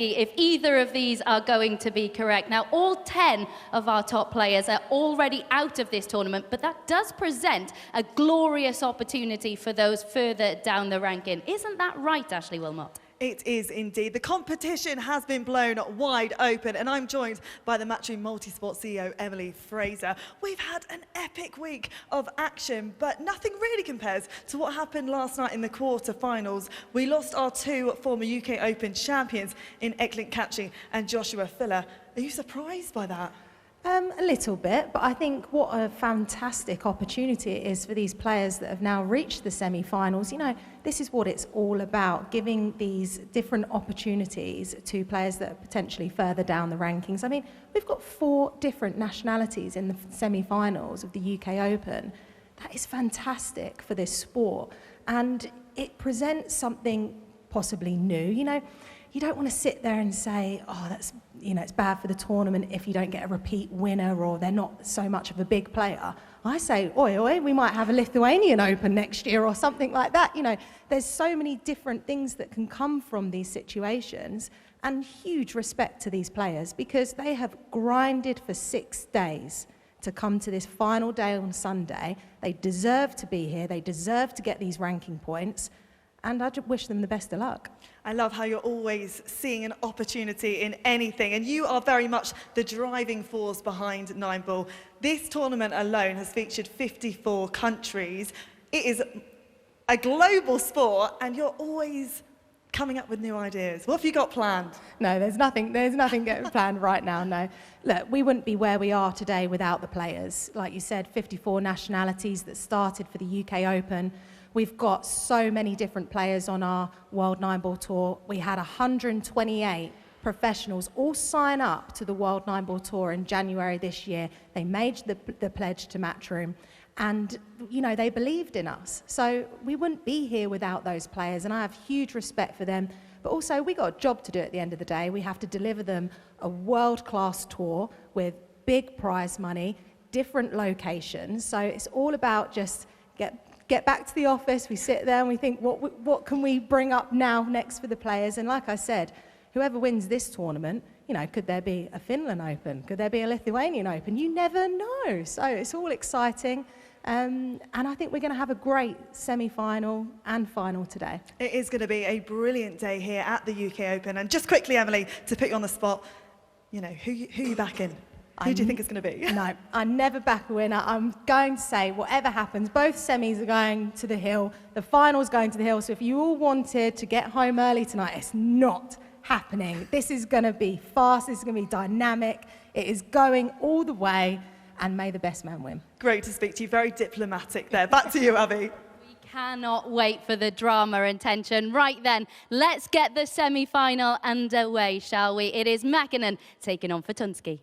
if either of these are going to be correct. Now, all 10 of our top players are already out of this tournament, but that does present a glorious opportunity for those further down the ranking. Isn't that right, Ashley Wilmot? It is indeed. The competition has been blown wide open, and I'm joined by the Matchroom Multisport CEO, Emily Fraser. We've had an epic week of action, but nothing really compares to what happened last night in the quarter-finals. We lost our two former UK Open champions in Eklint Kachi and Joshua Filler. Are you surprised by that? A little bit, but I think what a fantastic opportunity it is for these players that have now reached the semi-finals. You know, this is what it's all about, giving these different opportunities to players that are potentially further down the rankings. I mean, we've got 4 different nationalities in the semi-finals of the UK Open. That is fantastic for this sport, and it presents something possibly new. You know, you don't want to sit there and say, oh, that's, you know, it's bad for the tournament if you don't get a repeat winner or they're not so much of a big player. I say, oi, we might have a Lithuanian Open next year or something like that. You know, there's so many different things that can come from these situations, and huge respect to these players because they have grinded for 6 days to come to this final day on Sunday. They deserve to be here. They deserve to get these ranking points. And I just wish them the best of luck. I love how you're always seeing an opportunity in anything, and you are very much the driving force behind 9 Ball. This tournament alone has featured 54 countries. It is a global sport, and you're always coming up with new ideas. What have you got planned? No, there's nothing planned right now, no. Look, we wouldn't be where we are today without the players. Like you said, 54 nationalities that started for the UK Open. We've got so many different players on our World 9 Ball Tour. We had 128 professionals all sign up to the World 9 Ball Tour in January this year. They made the pledge to Matchroom, and you know, they believed in us. So we wouldn't be here without those players, and I have huge respect for them. But also, we got a job to do at the end of the day. We have to deliver them a world-class tour with big prize money, different locations. So it's all about just get back to the office, we sit there and we think, what can we bring up now next for the players? And like I said, whoever wins this tournament, you know, could there be a Finland Open? Could there be a Lithuanian Open? You never know. So it's all exciting. And I think we're going to have a great semi-final and final today. It is going to be a brilliant day here at the UK Open. And just quickly, Emily, to put you on the spot, you know, who you backing? Who do you think it's going to be? No, I never back a winner. I'm going to say whatever happens, both semis are going to the hill. The final's going to the hill. So if you all wanted to get home early tonight, it's not happening. This is going to be fast. This is going to be dynamic. It is going all the way. And may the best man win. Great to speak to you. Very diplomatic there. Back to you, Abby. Cannot wait for the drama and tension. Right then, let's get the semi-final underway, shall we? It is Makkonen taking on Fortunski.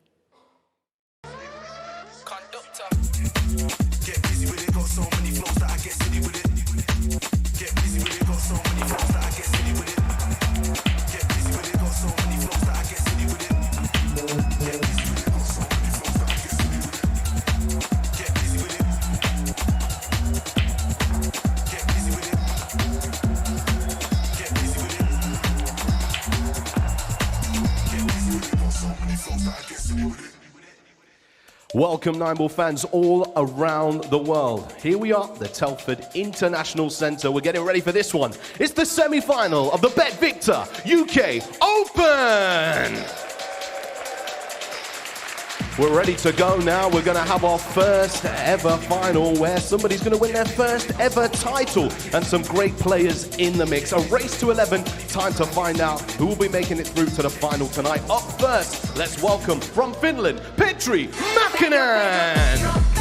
Get busy with it, got so many flows that I get silly with it. Get busy with it, got so many flows that I get silly with it. Get busy with it, got so many flows that I get silly with it. Get busy with it, got so many flows that I get silly with it. Get busy with it. Get busy with it. Get busy with it. Get busy with it, got so many flows that I get silly with it. Welcome 9 Ball fans all around the world. Here we are, the Telford International Centre. We're getting ready for this one. It's the semi-final of the Bet Victor UK Open. We're ready to go now. We're going to have our first ever final where somebody's going to win their first ever title, and some great players in the mix. A race to 11. Time to find out who will be making it through to the final tonight. Up first, let's welcome from Finland, Petri Makkonen.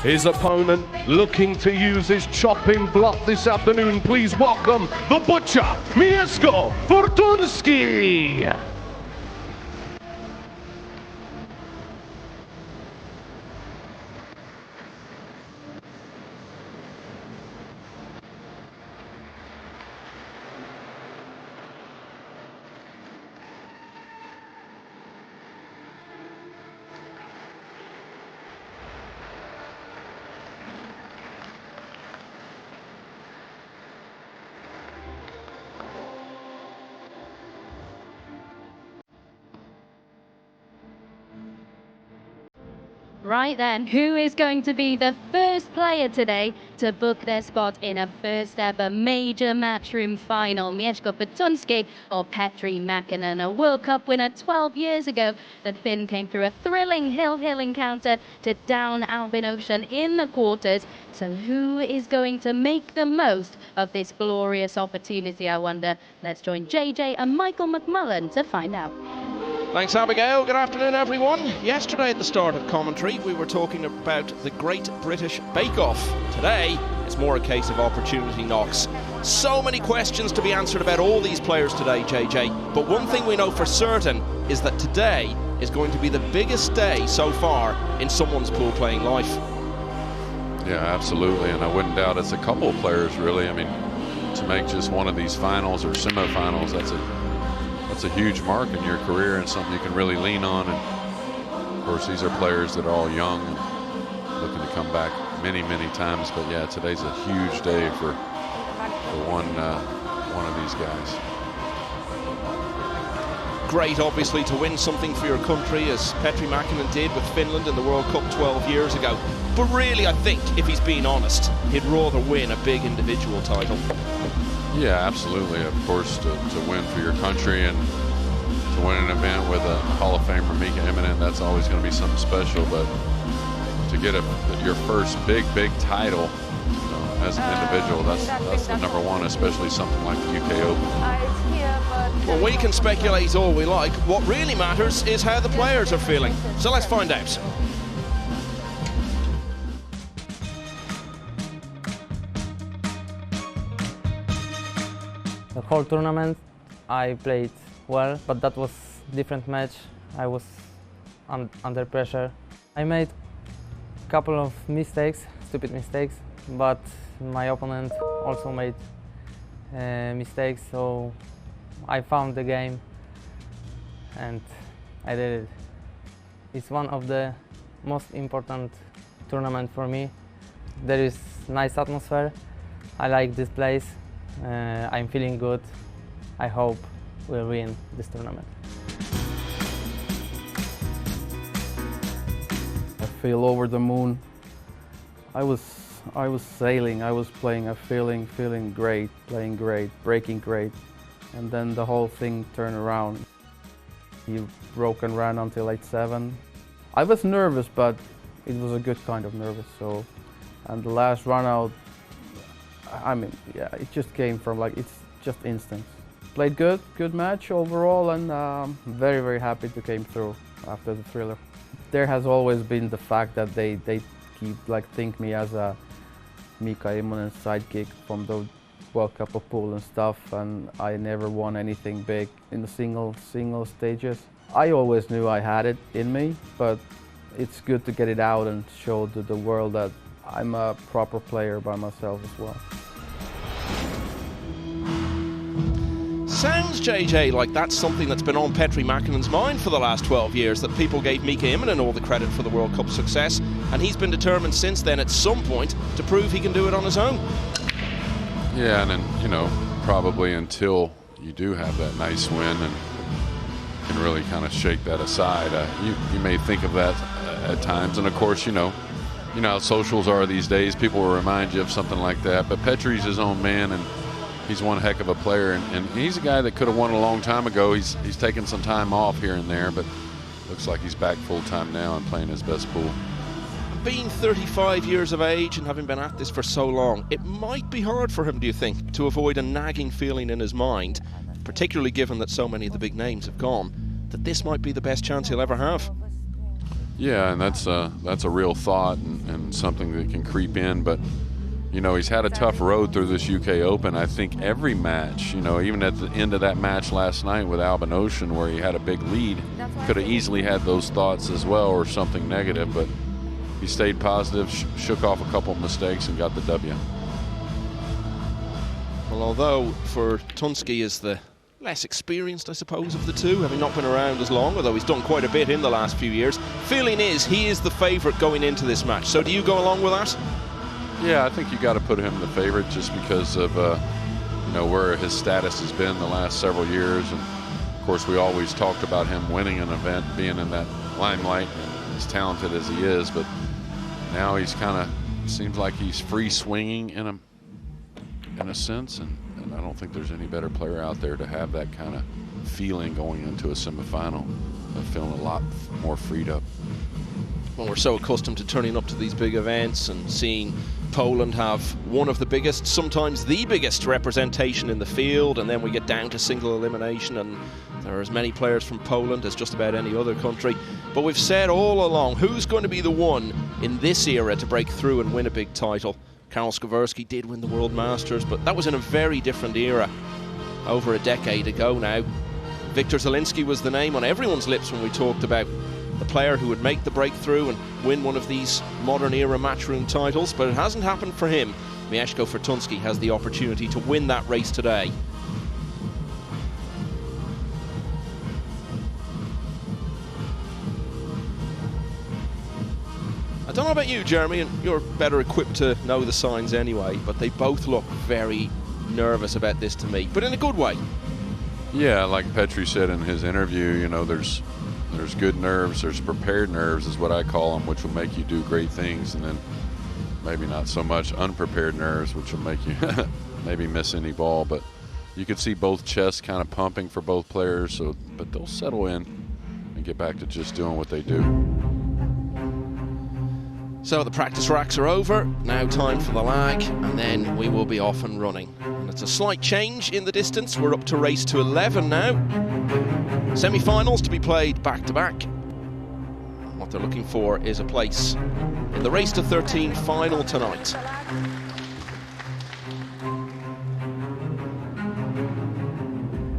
His opponent looking to use his chopping block this afternoon. Please welcome the butcher, Mieszko Fortunski. Right then, who is going to be the first player today to book their spot in a first ever major matchroom final? Mieszko Fortunski or Petri Makkonen, a World Cup winner 12 years ago. The Finn came through a thrilling hill-hill encounter to down Albin Ocean in the quarters. So who is going to make the most of this glorious opportunity, I wonder? Let's join JJ and Michael McMullen to find out. Thanks, Abigail. Good afternoon, everyone. Yesterday at the start of commentary, we were talking about the Great British Bake Off. Today, it's more a case of opportunity knocks. So many questions to be answered about all these players today, JJ. But one thing we know for certain is that today is going to be the biggest day so far in someone's pool playing life. Yeah, absolutely. And I wouldn't doubt it's a couple of players, really. I mean, to make just one of these finals or semifinals, that's a huge mark in your career and something you can really lean on. And of course, these are players that are all young and looking to come back many, many times. But yeah, today's a huge day for one of these guys. Great, obviously, to win something for your country, as Petri Makkonen did with Finland in the World Cup 12 years ago. But really, I think, if he's being honest, he'd rather win a big individual title. Yeah, absolutely. Of course, to win for your country and to win an event with a Hall of Famer, Mika Immonen, that's always going to be something special. But to get your first big title, you know, as an individual, that's the number one, especially something like the UK Open. Well, we can speculate all we like. What really matters is how the players are feeling. So let's find out. The whole tournament I played well, but that was different match. I was under pressure. I made a couple of mistakes, stupid mistakes, but my opponent also made mistakes, so I found the game and I did it. It's one of the most important tournaments for me. There is nice atmosphere. I like this place. I'm feeling good. I hope we'll win this tournament. I feel over the moon. I was sailing. I was playing. Feeling great, playing great, breaking great, and then the whole thing turned around. He broke and ran until 8-7. I was nervous, but it was a good kind of nervous. So, and the last run out, I mean, yeah, it just came from it's just instant. Played good match overall, and very, very happy to came through after the thriller. There has always been the fact that they keep think me as a Mika Immonen sidekick from the World Cup of Pool and stuff, and I never won anything big in the single stages. I always knew I had it in me, but it's good to get it out and show to the world that I'm a proper player by myself as well. Sounds, JJ, like that's something that's been on Petri Makkonen's mind for the last 12 years, that people gave Mika Immonen all the credit for the World Cup success, and he's been determined since then at some point to prove he can do it on his own. Yeah, and then, you know, probably until you do have that nice win and can really kind of shake that aside, you may think of that at times. And of course, you know how socials are these days. People will remind you of something like that. But Petri's his own man, and he's one heck of a player. And he's a guy that could have won a long time ago. He's taken some time off here and there, but looks like he's back full time now and playing his best pool. Being 35 years of age and having been at this for so long, it might be hard for him, do you think, to avoid a nagging feeling in his mind, particularly given that so many of the big names have gone, that this might be the best chance he'll ever have? Yeah, and that's a real thought and something that can creep in. But you know, he's had a tough road through this UK Open. I think every match, you know, even at the end of that match last night with Albin Ocean where he had a big lead, could have easily had those thoughts as well or something negative, but he stayed positive, shook off a couple of mistakes and got the W. Well, although Fortunski is the less experienced, I suppose, of the two, having not been around as long, although he's done quite a bit in the last few years, feeling is he is the favourite going into this match. So do you go along with that? Yeah, I think you got to put him the favorite just because of you know, where his status has been the last several years, and of course we always talked about him winning an event, being in that limelight, and as talented as he is. But now he's kind of seems like he's free swinging in a sense, and I don't think there's any better player out there to have that kind of feeling going into a semifinal, feeling a lot more freed up. Well, we're so accustomed to turning up to these big events and seeing Poland have one of the biggest, sometimes the biggest representation in the field, and then we get down to single elimination and there are as many players from Poland as just about any other country. But we've said all along, who's going to be the one in this era to break through and win a big title? Karol Skwarski did win the World Masters, but that was in a very different era, over a decade ago now. Viktor Zielinski was the name on everyone's lips when we talked about the player who would make the breakthrough and win one of these modern era matchroom titles, but it hasn't happened for him. Mieszko Fortunski has the opportunity to win that race today. I don't know about you, Jeremy, and you're better equipped to know the signs anyway, but they both look very nervous about this to me, but in a good way. Yeah, like Petri said in his interview, you know, there's good nerves, there's prepared nerves is what I call them, which will make you do great things, and then maybe not so much unprepared nerves, which will make you maybe miss any ball. But you could see both chests kind of pumping for both players, but they'll settle in and get back to just doing what they do. So the practice racks are over, now time for the lag, and then we will be off and running. And it's a slight change in the distance, we're up to race to 11 now. Semi-finals to be played back-to-back. What they're looking for is a place in the race to 13 final tonight.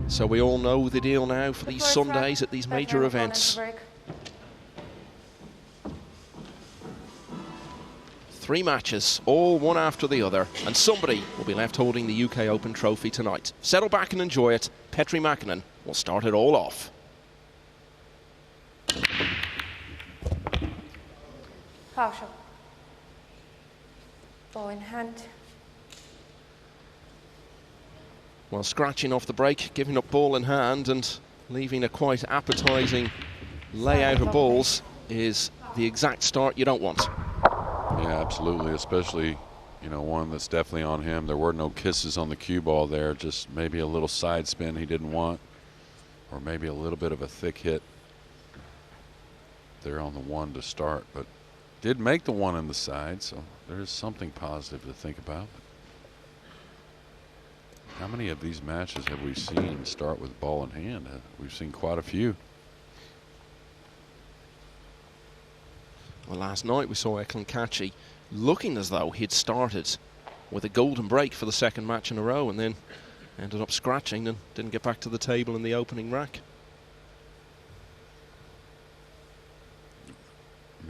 So we all know the deal now for these Sundays at these major events. 3 matches, all one after the other, and somebody will be left holding the UK Open trophy tonight. Settle back and enjoy it. Petri Makkonen will start it all off. Foul shot. Ball in hand. Well, scratching off the break, giving up ball in hand and leaving a quite appetising layout of balls is the exact start you don't want. Yeah, absolutely, especially, you know, one that's definitely on him. There were no kisses on the cue ball there, just maybe a little side spin he didn't want, or maybe a little bit of a thick hit there on the one to start, but did make the one on the side, so there's something positive to think about. How many of these matches have we seen start with ball in hand? We've seen quite a few. Well, last night we saw Eklund Kachi looking as though he'd started with a golden break for the second match in a row and then ended up scratching and didn't get back to the table in the opening rack.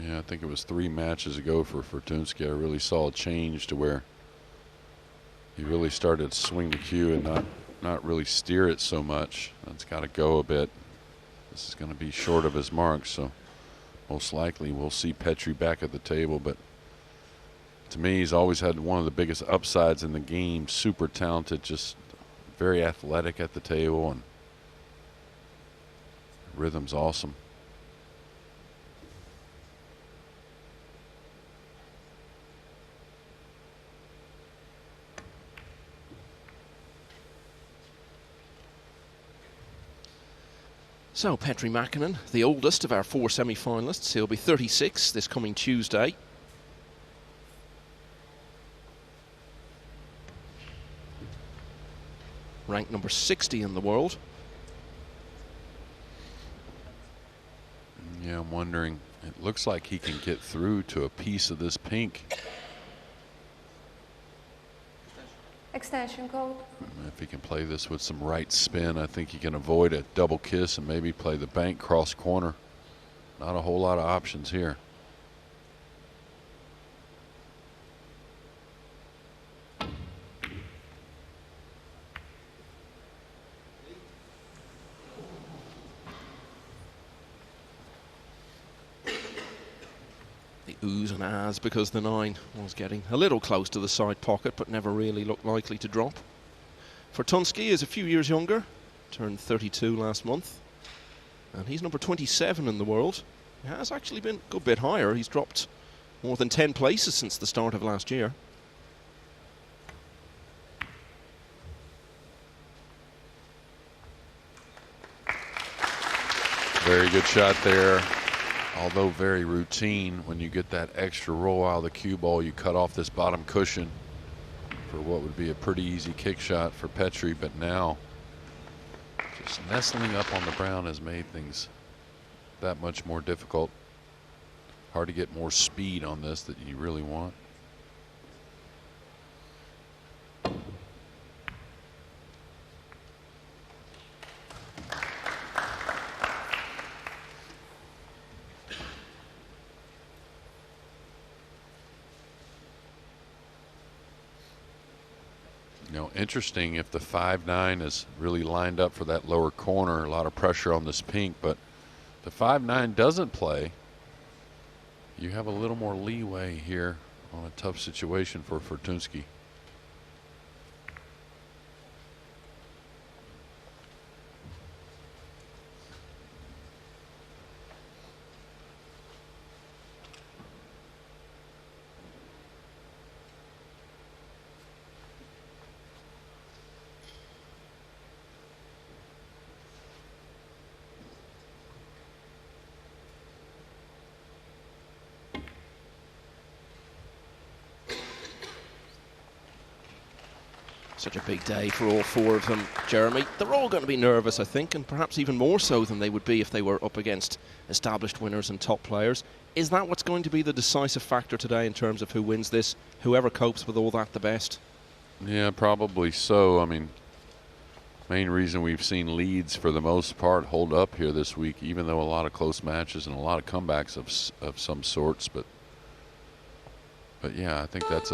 Yeah, I think it was 3 matches ago for Fortunski. I really saw a change to where he really started to swing the cue and not really steer it so much. It's got to go a bit. This is going to be short of his mark, so most likely we'll see Petri back at the table. But to me, he's always had one of the biggest upsides in the game. Super talented, just very athletic at the table, and rhythm's awesome. So Petri Makkonen, the oldest of our 4 semi-finalists, he'll be 36 this coming Tuesday. Ranked number 60 in the world. Yeah, I'm wondering It looks like he can get through to a piece of this pink. Extension code. If he can play this with some right spin, I think he can avoid a double kiss and maybe play the bank cross corner. Not a whole lot of options here. Oohs and ahs because the 9 was getting a little close to the side pocket but never really looked likely to drop. Fortunski is a few years younger, turned 32 last month, and he's number 27 in the world. He has actually been a good bit higher. He's dropped more than 10 places since the start of last year. Very good shot there. Although very routine, when you get that extra roll out of the cue ball, you cut off this bottom cushion for what would be a pretty easy kick shot for Petri, but now just nestling up on the brown has made things that much more difficult. Hard to get more speed on this that you really want. Interesting if the 5-9 is really lined up for that lower corner, a lot of pressure on this pink, but the 5-9 doesn't play. You have a little more leeway here on a tough situation for Fortunski. Such a big day for all 4 of them, Jeremy. They're all going to be nervous, I think, and perhaps even more so than they would be if they were up against established winners and top players. Is that what's going to be the decisive factor today in terms of who wins this? Whoever copes with all that the best? Yeah, probably so. I mean, main reason we've seen leads for the most part hold up here this week, even though a lot of close matches and a lot of comebacks of some sorts. But yeah, I think that's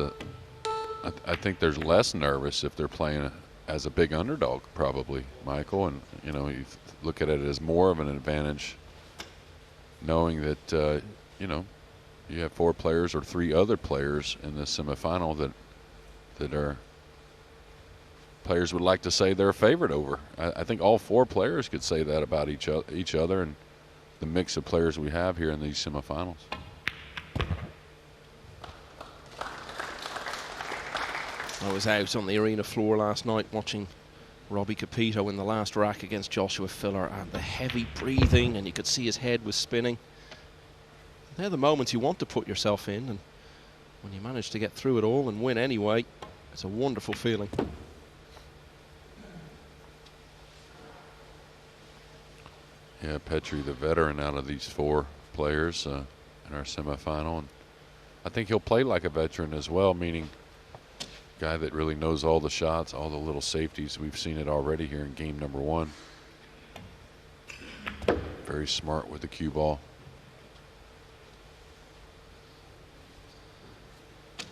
I think there's less nervous if they're playing as a big underdog, probably, Michael. And, you know, you look at it as more of an advantage knowing that, you know, you have 4 players or 3 other players in this semifinal that are players would like to say they're a favorite over. I think all 4 players could say that about each other and the mix of players we have here in these semifinals. I was out on the arena floor last night watching Robbie Capito in the last rack against Joshua Filler, and the heavy breathing, and you could see his head was spinning. They're the moments you want to put yourself in, and when you manage to get through it all and win anyway, it's a wonderful feeling. Yeah, Petri, the veteran out of these 4 players in our semifinal, and I think he'll play like a veteran as well, meaning guy that really knows all the shots, all the little safeties. We've seen it already here in game number 1. Very smart with the cue ball.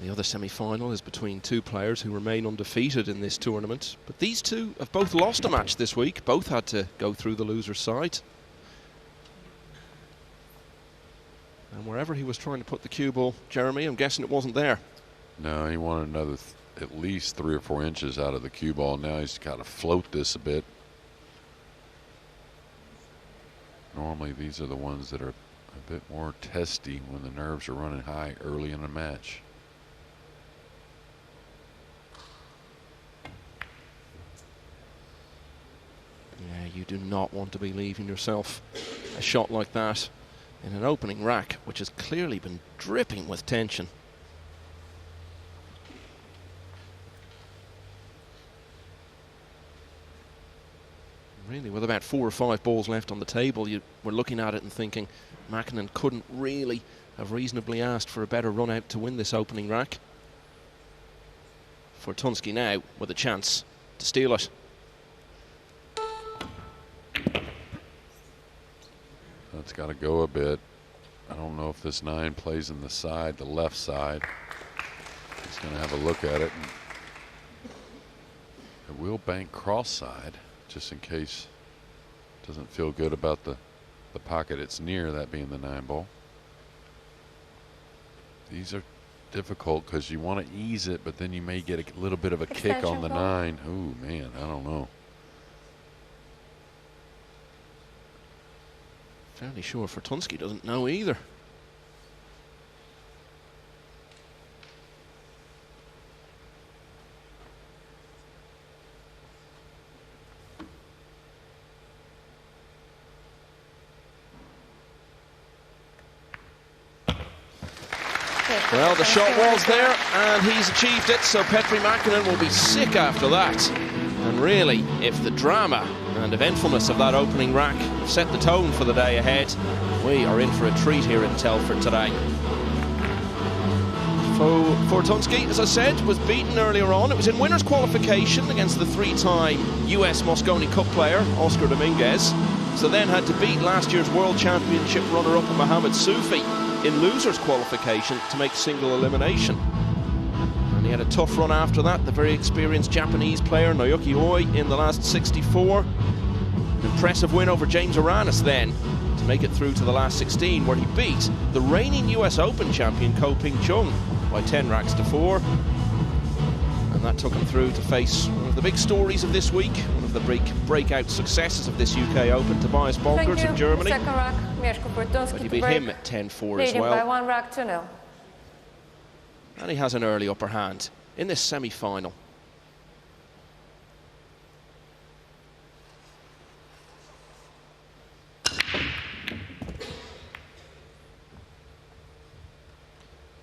The other semi-final is between 2 players who remain undefeated in this tournament, but these 2 have both lost a match this week. Both had to go through the loser's side. And wherever he was trying to put the cue ball, Jeremy, I'm guessing it wasn't there. No, he wanted another at least 3 or 4 inches out of the cue ball. Now he's got to float this a bit. Normally these are the ones that are a bit more testy when the nerves are running high early in a match. Yeah, you do not want to be leaving yourself a shot like that in an opening rack, which has clearly been dripping with tension. Really, with with about 4 or 5 balls left on the table, you were looking at it and thinking Makkonen couldn't really have reasonably asked for a better run out to win this opening rack. Fortunski now with a chance to steal it. That's got to go a bit. I don't know if this 9 plays in the side, the left side. He's going to have a look at it. It will bank cross side, just in case it doesn't feel good about the pocket it's near, that being the 9 ball. These are difficult because you want to ease it, but then you may get a little bit of a kick on the 9. Ooh, man, I don't know. Fairly sure Fortunski doesn't know either. Well, the shot was there, and he's achieved it, so Petri Makkonen will be sick after that. And really, if the drama and eventfulness of that opening rack set the tone for the day ahead, we are in for a treat here in Telford today. Fortunski, as I said, was beaten earlier on. It was in winners' qualification against the 3-time US Mosconi Cup player, Oscar Dominguez. So then had to beat last year's World Championship runner-up Mohamed Soufi in losers' qualification to make single elimination. And he had a tough run after that. The very experienced Japanese player, Naoki Oi, in the last 64. An impressive win over James Aranis then to make it through to the last 16, where he beat the reigning US Open champion Ko Ping Chung by 10 racks to 4. And that took him through to face one of the big stories of this week, one of the breakout successes of this UK Open, Tobias Bolgers in Germany. Second rack, Mieszko But he beat him at 10-4 as well. By 1 rack to 0. And he has an early upper hand in this semi-final.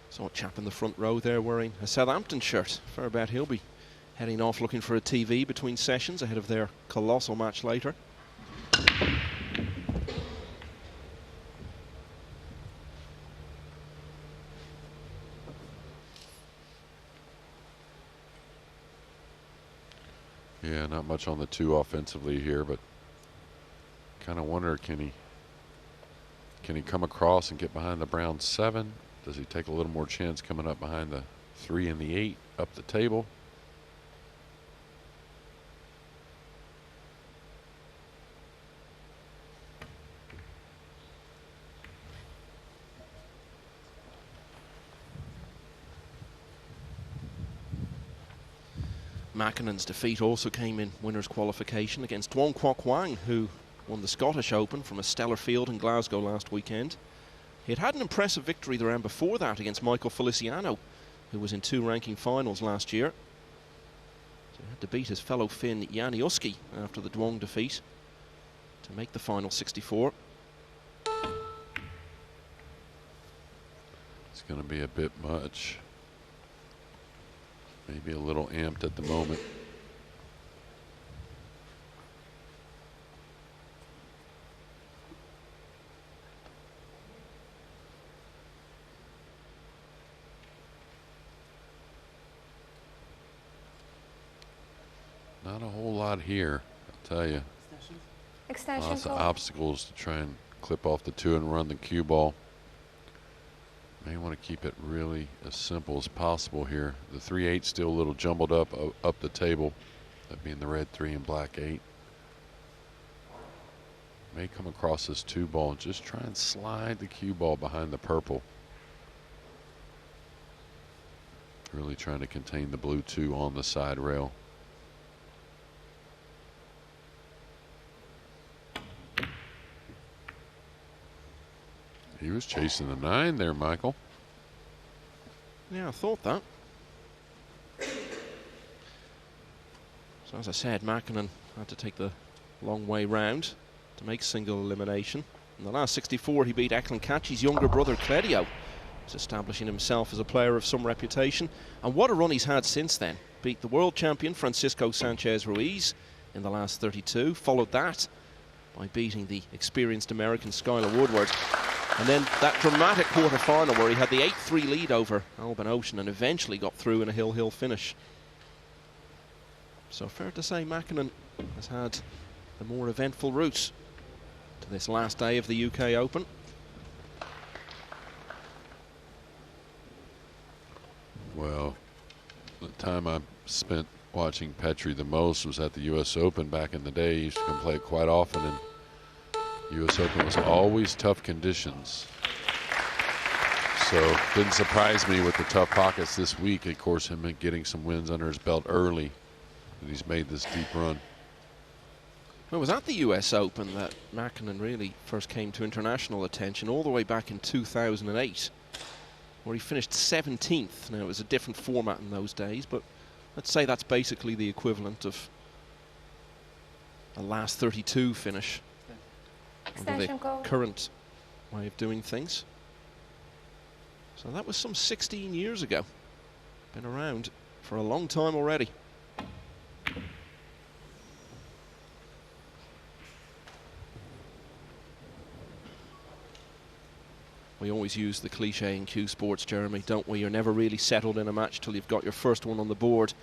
Saw a chap in the front row there wearing a Southampton shirt. Fair bet he'll be heading off looking for a TV between sessions ahead of their colossal match later. Yeah, not much on the 2 offensively here, but kind of wonder, can he come across and get behind the brown 7? Does he take a little more chance coming up behind the 3 and the 8 up the table? Makkonen's defeat also came in winners' qualification against Duong Kwok Wang, who won the Scottish Open from a stellar field in Glasgow last weekend. He had an impressive victory the round before that against Michael Feliciano, who was in 2 ranking finals last year. So he had to beat his fellow Finn Jani Uski after the Duong defeat to make the final 64. It's going to be a bit much. Maybe a little amped at the moment. Not a whole lot here, I'll tell you. Extension Lots of call. obstacles to try and clip off the 2 and run the cue ball. May want to keep it really as simple as possible here. The 3-8 still a little jumbled up the table, that being the red 3 and black 8. May come across this 2 ball and just try and slide the cue ball behind the purple. Really trying to contain the blue 2 on the side rail. He was chasing the 9 there, Michael. Yeah, I thought that. So as I said, Makkonen had to take the long way round to make single elimination. In the last 64, he beat Eklund Kachi's younger brother, Claudio. He's establishing himself as a player of some reputation. And what a run he's had since then. Beat the world champion, Francisco Sanchez Ruiz, in the last 32. Followed that by beating the experienced American Skylar Woodward. And then that dramatic quarter-final where he had the 8-3 lead over Alban Ocean and eventually got through in a hill-hill finish. So fair to say Makkonen has had the more eventful route to this last day of the UK Open. Well, the time I spent watching Petri the most was at the US Open back in the day. He used to come play it quite often, and US Open was always tough conditions. So didn't surprise me with the tough pockets this week. Of course, him getting some wins under his belt early, and he's made this deep run. Well, it was at the US Open that Makkonen really first came to international attention, all the way back in 2008, where he finished 17th. Now, it was a different format in those days, but let's say that's basically the equivalent of a last 32 finish under the current way of doing things. So that was some 16 years ago. Been around for a long time already. We always use the cliche in Q Sports, Jeremy, don't we? You're never really settled in a match till you've got your first one on the board.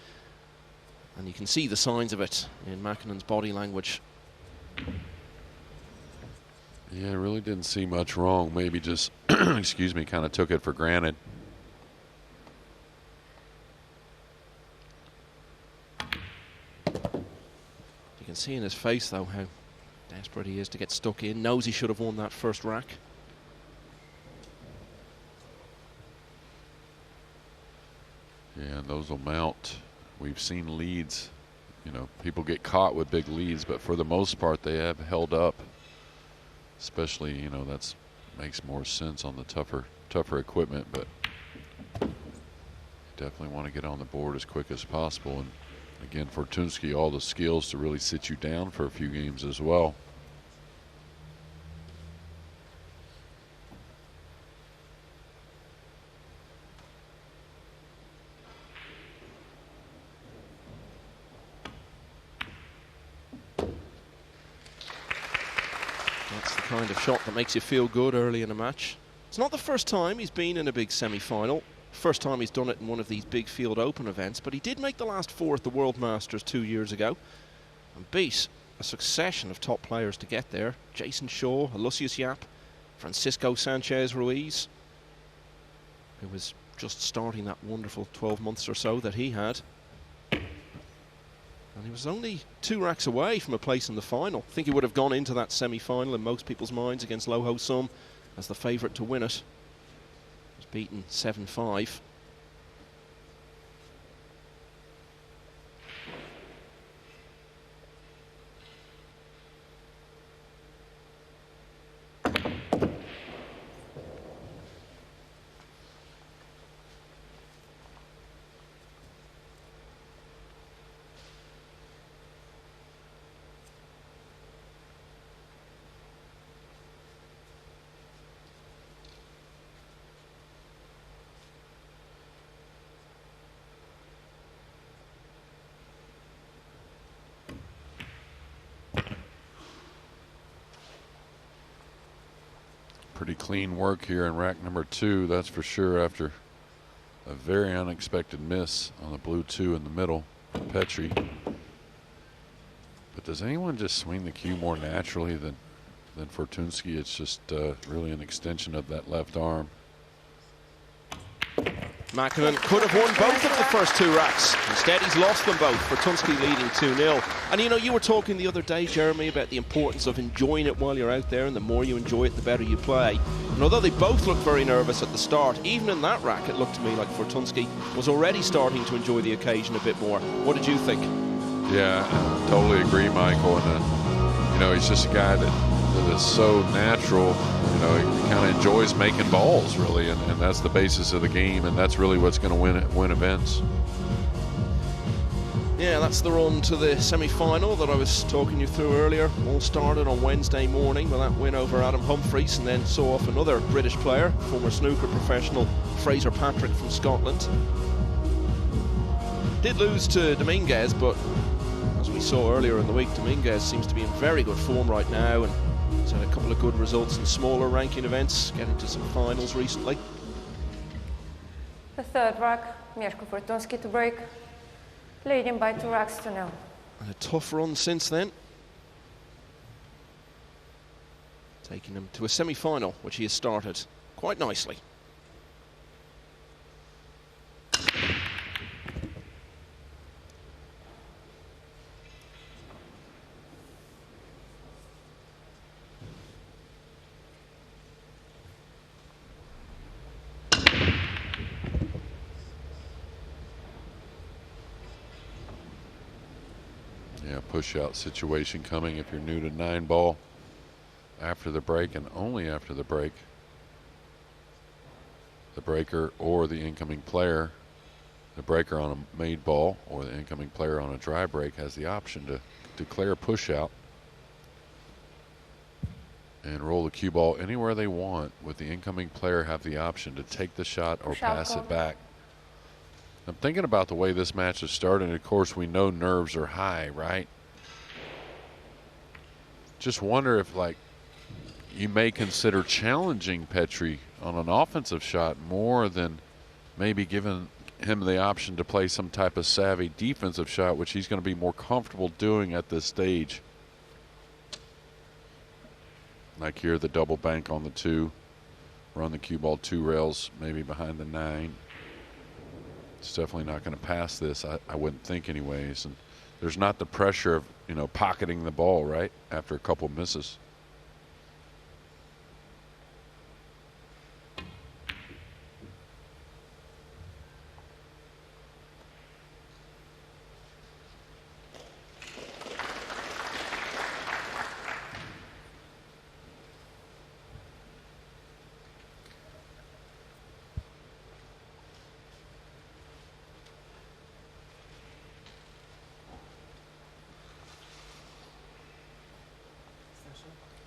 And you can see the signs of it in Makkonen's body language. Yeah, really didn't see much wrong. Maybe just, excuse me, kind of took it for granted. You can see in his face, though, how desperate he is to get stuck in. Knows he should have won that first rack. Yeah, and those will mount. We've seen leads. You know, people get caught with big leads, but for the most part, they have held up. Especially, you know, that's makes more sense on the tougher equipment, but definitely want to get on the board as quick as possible. And again, Fortunski, all the skills to really sit you down for a few games as well. Kind of shot that makes you feel good early in a match. It's not the first time he's been in a big semi-final. First time he's done it in one of these big field open events, but he did make the last four at the World Masters 2 years ago and beat a succession of top players to get there. Jason Shaw, Lucius Yap, Francisco Sanchez Ruiz, who was just starting that wonderful 12 months or so that he had. And he was only 2 racks away from a place in the final. I think he would have gone into that semi-final in most people's minds against Lo Ho Sum as the favourite to win it. He was beaten 7-5. Pretty clean work here in rack number 2, that's for sure, after a very unexpected miss on the blue 2 in the middle for Petri. But does anyone just swing the cue more naturally than Fortunski? It's just really an extension of that left arm. Makkonen could have won both of the first 2 racks. Instead, he's lost them both. Fortunski leading 2-0. And you know, you were talking the other day, Jeremy, about the importance of enjoying it while you're out there, and the more you enjoy it, the better you play. And although they both looked very nervous at the start, even in that rack, it looked to me like Fortunski was already starting to enjoy the occasion a bit more. What did you think? Yeah, I totally agree, Michael. And you know, he's just a guy that is so natural. You know, he kind of enjoys making balls, really, and that's the basis of the game, and that's really what's going to win events. Yeah, that's the run to the semi-final that I was talking you through earlier. All started on Wednesday morning with that win over Adam Humphries, and then saw off another British player, former snooker professional Fraser Patrick from Scotland. Did lose to Dominguez, but as we saw earlier in the week, Dominguez seems to be in very good form right now, and he's had a couple of good results in smaller ranking events, getting to some finals recently. The third rack, Mieszko Fortunski to break, leading by 2 racks to 0. And a tough run since then, taking him to a semi-final, which he has started quite nicely. Yeah, push-out situation coming if you're new to 9-ball after the break, and only after the break. The breaker or the incoming player, the breaker on a made ball or the incoming player on a dry break has the option to declare push-out and roll the cue ball anywhere they want, with the incoming player have the option to take the shot or pass it back. I'm thinking about the way this match is starting. Of course, we know nerves are high, right? Just wonder if, like, you may consider challenging Petri on an offensive shot more than maybe giving him the option to play some type of savvy defensive shot, which he's going to be more comfortable doing at this stage. Like here, the double bank on the 2, run the cue ball 2 rails, maybe behind the 9. It's definitely not going to pass this, I wouldn't think anyways. And there's not the pressure of, you know, pocketing the ball, right, after a couple misses.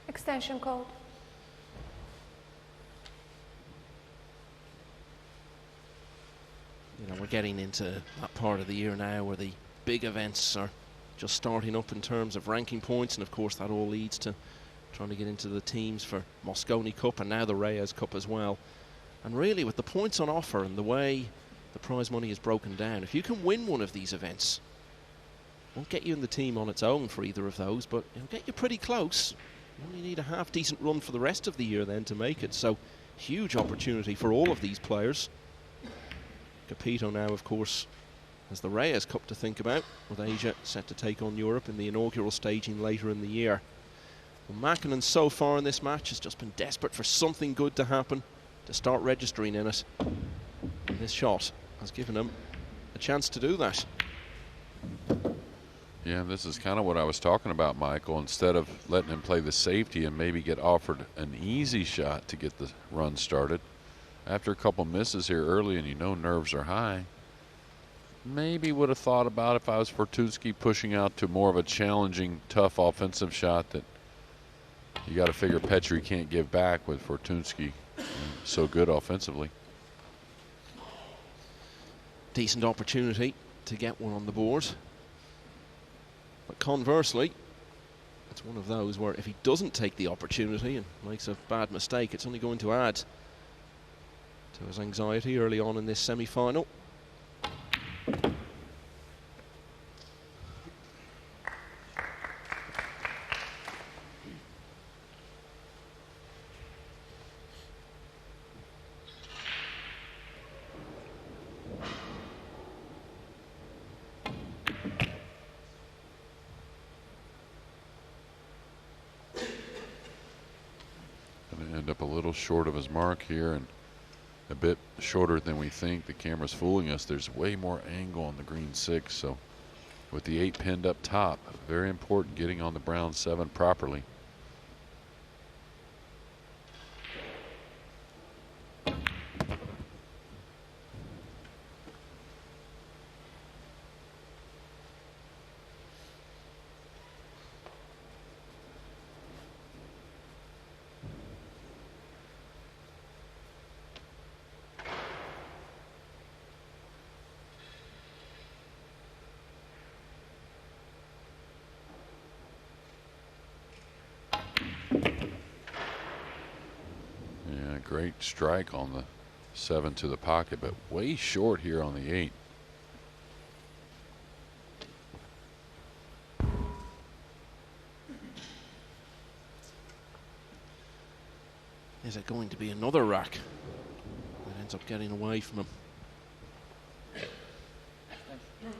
Extension code. You know, we're getting into that part of the year now where the big events are just starting up in terms of ranking points, and of course that all leads to trying to get into the teams for Mosconi Cup and now the Reyes Cup as well. And really, with the points on offer and the way the prize money is broken down, if you can win one of these events, won't get you in the team on its own for either of those, but it'll get you pretty close. You only need a half-decent run for the rest of the year then to make it, so huge opportunity for all of these players. Capito now, of course, has the Reyes Cup to think about, with Asia set to take on Europe in the inaugural staging later in the year. Well, Makkonen so far in this match has just been desperate for something good to happen to start registering in it. And this shot has given him a chance to do that. Yeah, this is kind of what I was talking about, Michael. Instead of letting him play the safety and maybe get offered an easy shot to get the run started, after a couple misses here early and you know nerves are high, maybe would have thought about, if I was Fortunski, pushing out to more of a challenging, tough offensive shot that you got to figure Petri can't give back with Fortunski so good offensively. Decent opportunity to get one on the board. But conversely, it's one of those where if he doesn't take the opportunity and makes a bad mistake, it's only going to add to his anxiety early on in this semi-final. End up a little short of his mark here and a bit shorter than we think. The camera's fooling us. There's way more angle on the green 6, so with the 8 pinned up top, very important getting on the brown 7 properly. great strike on the 7 to the pocket, but way short here on the 8. Is it going to be another rack that ends up getting away from him?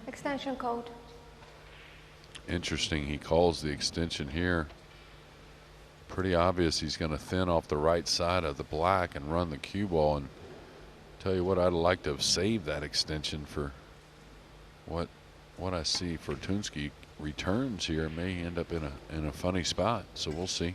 Extension code. Interesting, he calls the extension here. Pretty obvious he's going to thin off the right side of the black and run the cue ball. And tell you what, I'd like to have saved that extension for what I see. Fortunski returns here may end up in a funny spot, so we'll see.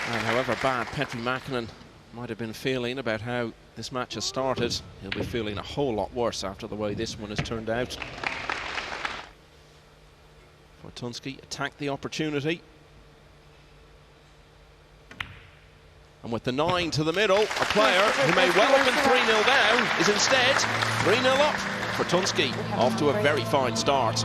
And however bad Petri Makkonen might have been feeling about how this match has started, he'll be feeling a whole lot worse after the way this one has turned out. Fortunski attacked the opportunity. And with the 9 to the middle, a player who may well have been 3-0 down is instead 3-0 up. Fortunski off to a very fine start.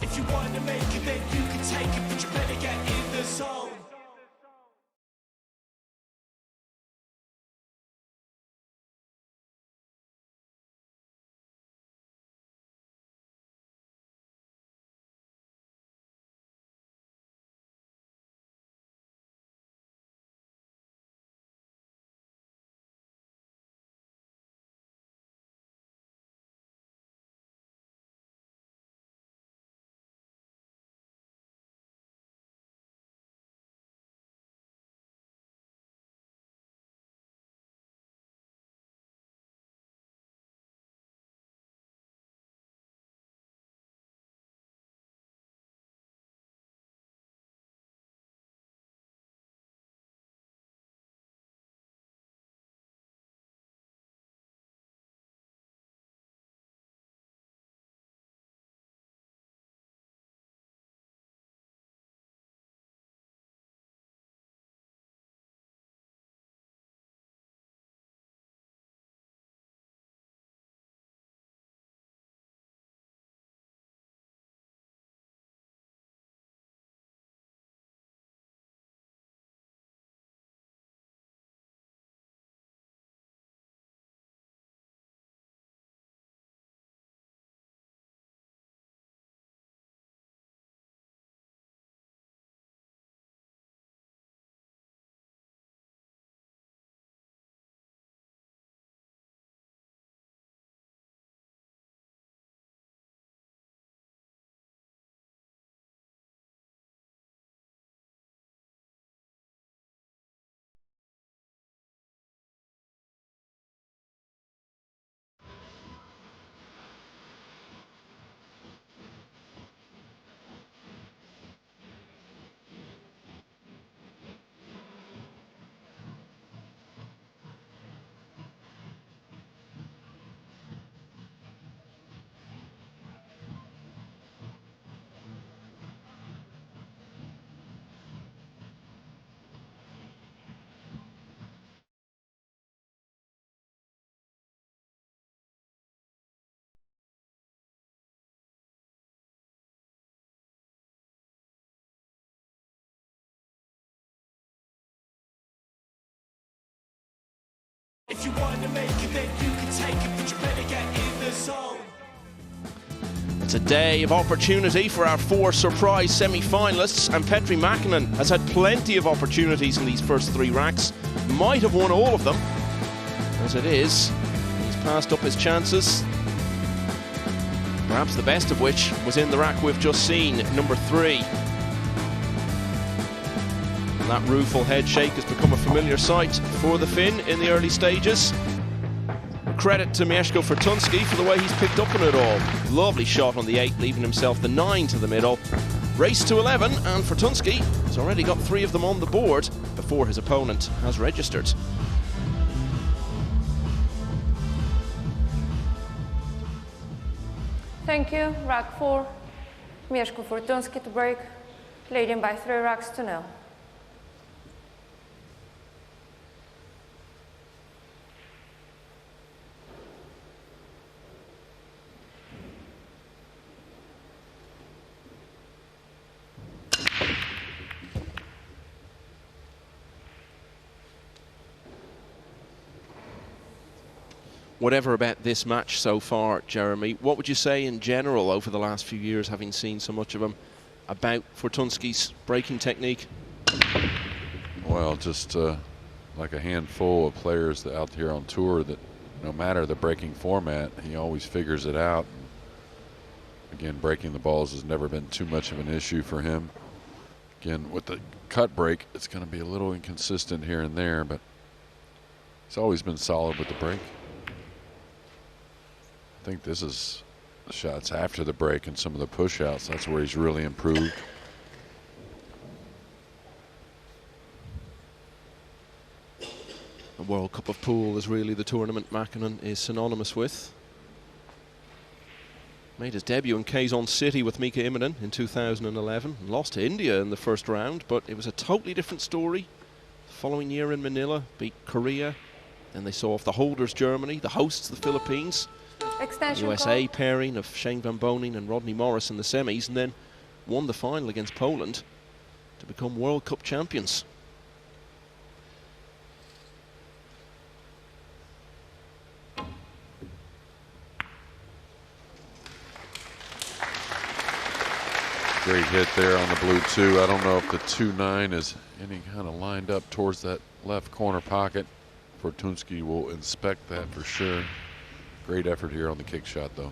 If you want to make it, then you can take it, but you better get in the zone. If you want to make it, then you can take it, but you better get in the zone. It's a day of opportunity for our 4 surprise semi-finalists, and Petri Makkonen has had plenty of opportunities in these first 3 racks. Might have won all of them. As it is, he's passed up his chances. Perhaps the best of which was in the rack we've just seen, number 3. And that rueful head shake has become a familiar sight for the Finn in the early stages. Credit to Mieszko Fortunski for the way he's picked up on it all. Lovely shot on the 8, leaving himself the 9 to the middle. Race to 11, and Fortunski has already got 3 of them on the board before his opponent has registered. Thank you, rack 4. Mieszko Fortunski to break, leading by 3 racks to 0. Whatever about this match so far, Jeremy, what would you say in general over the last few years, having seen so much of him, about Fortunski's breaking technique? Well, just like a handful of players that out here on tour that no matter the breaking format, he always figures it out. Again, breaking the balls has never been too much of an issue for him. Again, with the cut break, it's going to be a little inconsistent here and there, but he's always been solid with the break. I think this is the shots after the break and some of the push outs. That's where he's really improved. The World Cup of Pool is really the tournament Makkonen is synonymous with. Made his debut in Quezon City with Mika Immonen in 2011. Lost to India in the first round, but it was a totally different story. The following year in Manila, beat Korea. Then they saw off the holders Germany, the hosts the Philippines. Extension USA call. pairing of Shane Van Bonen and Rodney Morris in the semis, and then won the final against Poland to become World Cup champions. Great hit there on the blue 2. I don't know if the 2-9 is any kind of lined up towards that left corner pocket. Fortunski will inspect that for sure. Great effort here on the kick shot, though.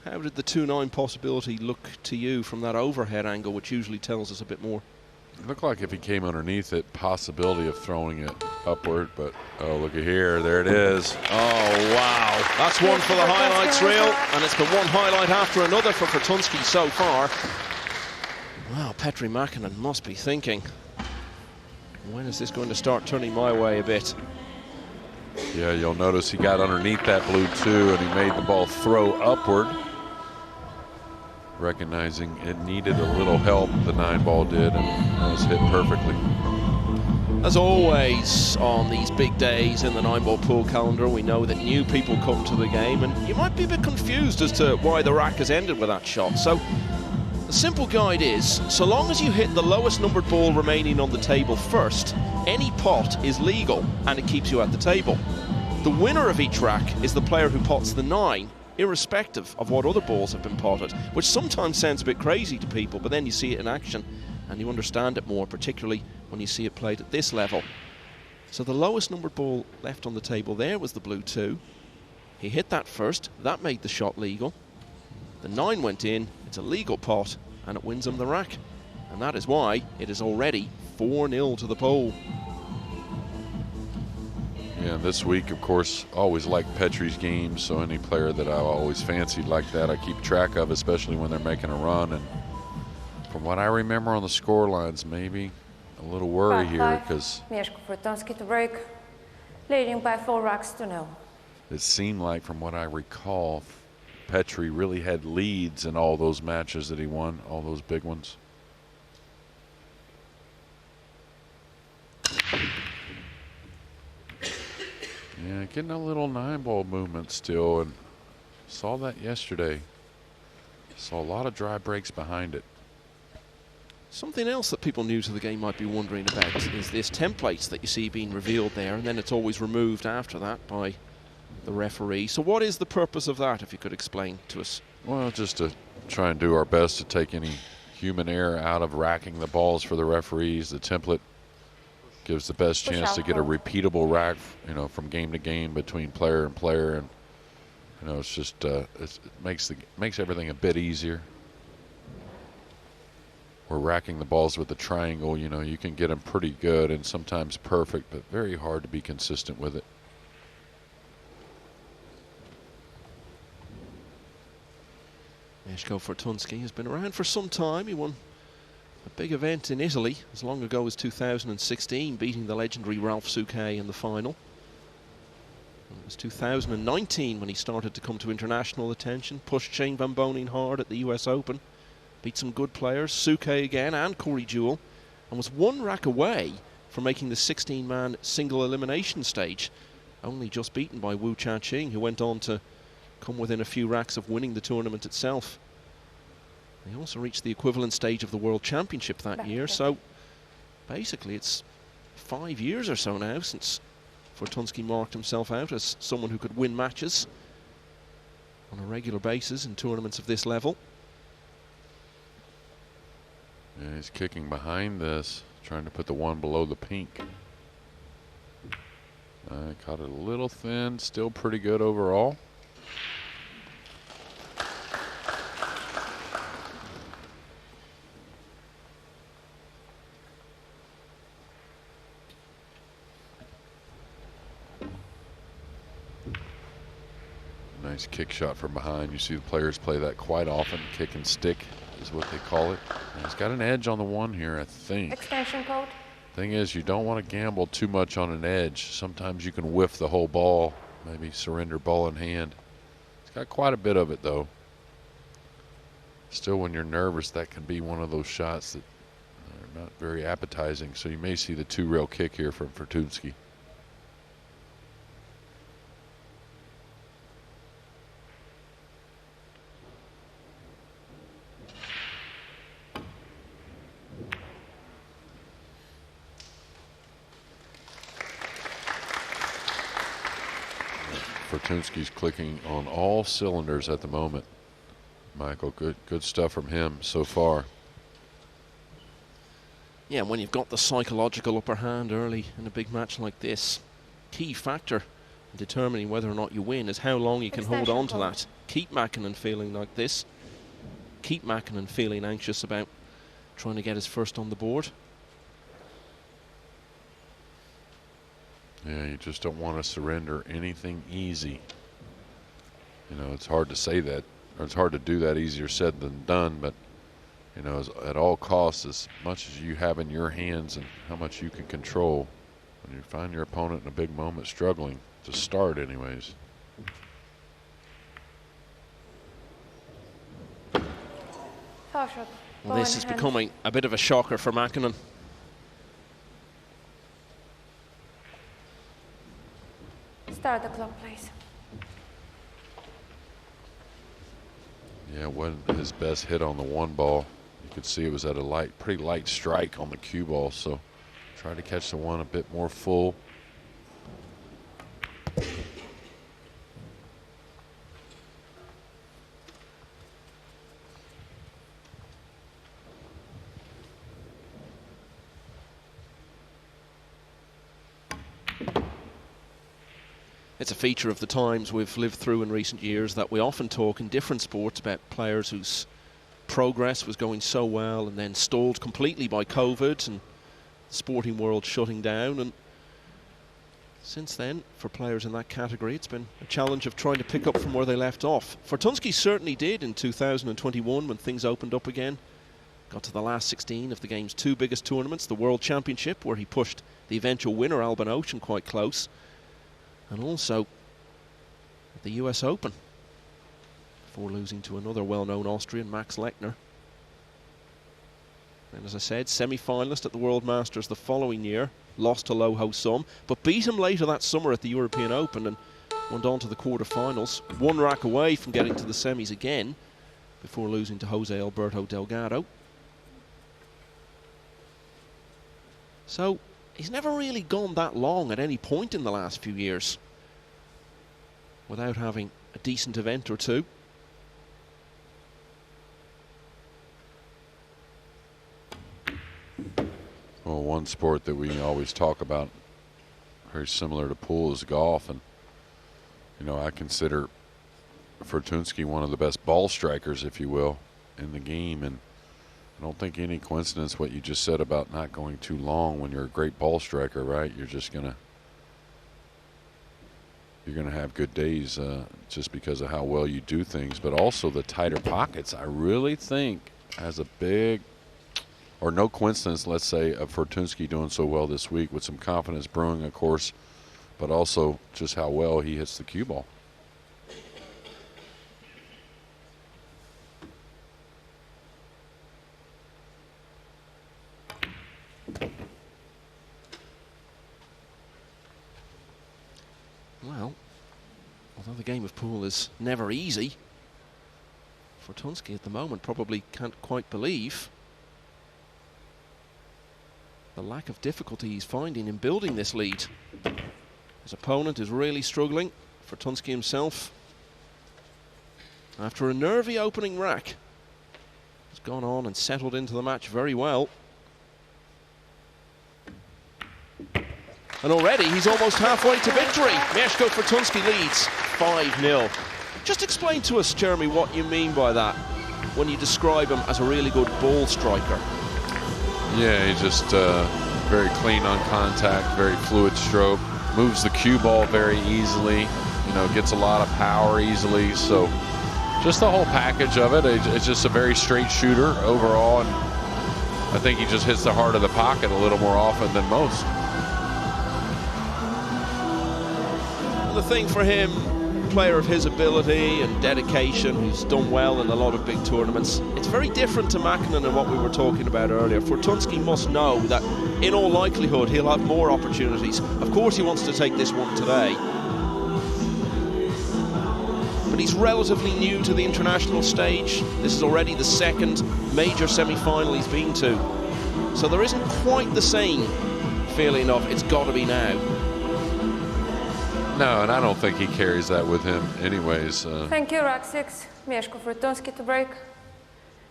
How did the 2-9 possibility look to you from that overhead angle, which usually tells us a bit more? It looked like if he came underneath it, possibility of throwing it upward, but oh, look at here, there it is. Oh, wow. That's one for the highlights reel, and it's been one highlight after another for Fortunski so far. Wow, Petri Makkonen must be thinking, when is this going to start turning my way a bit? Yeah, you'll notice he got underneath that blue 2 and he made the ball throw upward, recognizing it needed a little help. The 9 ball did, and that was hit perfectly. As always on these big days in the 9-ball pool calendar, we know that new people come to the game, and you might be a bit confused as to why the rack has ended with that shot. So the simple guide is, so long as you hit the lowest numbered ball remaining on the table first, any pot is legal and it keeps you at the table. The winner of each rack is the player who pots the 9, irrespective of what other balls have been potted, which sometimes sounds a bit crazy to people, but then you see it in action and you understand it more, particularly when you see it played at this level. So the lowest numbered ball left on the table there was the blue 2. He hit that first, that made the shot legal. The 9 went in, it's a legal pot, and it wins him the rack. And that is why it is already 4-0 to the pole. Yeah, this week, of course, always like Petri's games, so any player that I've always fancied like that, I keep track of, especially when they're making a run. And from what I remember on the score lines, maybe a little worry here, because Mieszko Fortunski to break, leading by 4 racks to 0. it seemed like, from what I recall, Petri really had leads in all those matches that he won, all those big ones. Yeah, getting a little 9-ball movement still, and saw that yesterday. Saw a lot of dry breaks behind it. Something else that people new to the game might be wondering about is this template that you see being revealed there, and then it's always removed after that by the referee. So what is the purpose of that, if you could explain to us? Well, just to try and do our best to take any human error out of racking the balls for the referees. The template gives the best chance to get a repeatable rack, you know, from game to game between player and player, and you know, it's just it makes everything a bit easier. We're racking the balls with the triangle. You know, you can get them pretty good and sometimes perfect, but very hard to be consistent with it. Mieszko Fortunski has been around for some time. He won a big event in Italy as long ago as 2016, beating the legendary Ralph Souquet in the final. It was 2019 when he started to come to international attention, pushed Shane Van Bonen hard at the US Open, beat some good players, Souquet again and Corey Jewell, and was one rack away from making the 16-man single elimination stage, only just beaten by Wu Cha-Ching, who went on to come within a few racks of winning the tournament itself. They also reached the equivalent stage of the World Championship that year, so basically it's 5 years or so now since Fortunski marked himself out as someone who could win matches on a regular basis in tournaments of this level. Yeah, he's kicking behind this, trying to put the one below the pink. Caught it a little thin, still pretty good overall. Nice kick shot from behind. You see the players play that quite often. Kick and stick is what they call it. And he's got an edge on the one here, I think. Extension code. Thing is, you don't want to gamble too much on an edge. Sometimes you can whiff the whole ball, maybe surrender ball in hand. It's got quite a bit of it, though. Still, when you're nervous, that can be one of those shots that are not very appetizing. So you may see the two-rail kick here from Fortunski. Fortunski's clicking on all cylinders at the moment. Michael, good stuff from him so far. Yeah, when you've got the psychological upper hand early in a big match like this, key factor in determining whether or not you win is how long you can hold on to that. Keep Makkonen feeling like this. Keep Makkonen feeling anxious about trying to get his first on the board. Yeah, you just don't want to surrender anything easy. You know, it's hard to say that, or it's hard to do that, easier said than done, but, you know, at all costs, as much as you have in your hands and how much you can control, when you find your opponent in a big moment struggling, to start anyways. Well, this is becoming a bit of a shocker for Makkonen. Start the clock, please. Yeah, it wasn't his best hit on the one ball. You could see it was at a pretty light strike on the cue ball, so try to catch the one a bit more full. It's a feature of the times we've lived through in recent years that we often talk in different sports about players whose progress was going so well and then stalled completely by COVID and the sporting world shutting down. And since then, for players in that category, it's been a challenge of trying to pick up from where they left off. Fortunski certainly did in 2021 when things opened up again. Got to the last 16 of the game's two biggest tournaments, the World Championship, where he pushed the eventual winner, Albin Ocean, quite close. And also at the US Open, before losing to another well-known Austrian, Max Lechner. And as I said, semi-finalist at the World Masters the following year, lost to Low Ho Sum, but beat him later that summer at the European Open and went on to the quarterfinals, one rack away from getting to the semis again, before losing to Jose Alberto Delgado. So he's never really gone that long at any point in the last few years without having a decent event or two. Well, one sport that we always talk about, very similar to pool, is golf. And, you know, I consider Fortunski one of the best ball strikers, if you will, in the game. And I don't think any coincidence what you just said about not going too long when you're a great ball striker, right? You're just going to have good days just because of how well you do things, but also the tighter pockets. I really think has a big, or no coincidence, let's say, of Fortunski doing so well this week with some confidence brewing, of course, but also just how well he hits the cue ball. Well, although the game of pool is never easy, Fortunski at the moment probably can't quite believe the lack of difficulty he's finding in building this lead. His opponent is really struggling. Fortunski himself, after a nervy opening rack, has gone on and settled into the match very well. And already he's almost halfway to victory. Mieszko Fortunski leads 5-0. Just explain to us, Jeremy, what you mean by that when you describe him as a really good ball striker. Yeah, he's just very clean on contact, very fluid stroke, moves the cue ball very easily, you know, gets a lot of power easily. So just the whole package of it, it's just a very straight shooter overall. And I think he just hits the heart of the pocket a little more often than most. The thing for him, player of his ability and dedication, who's done well in a lot of big tournaments, it's very different to Makkonen and what we were talking about earlier. Fortunski must know that in all likelihood he'll have more opportunities. Of course he wants to take this one today, but he's relatively new to the international stage. This is already the second major semi-final he's been to, so there isn't quite the same feeling of it's got to be now. No, and I don't think he carries that with him anyways. Thank you, rack 6. Mieszko Fortunski to break,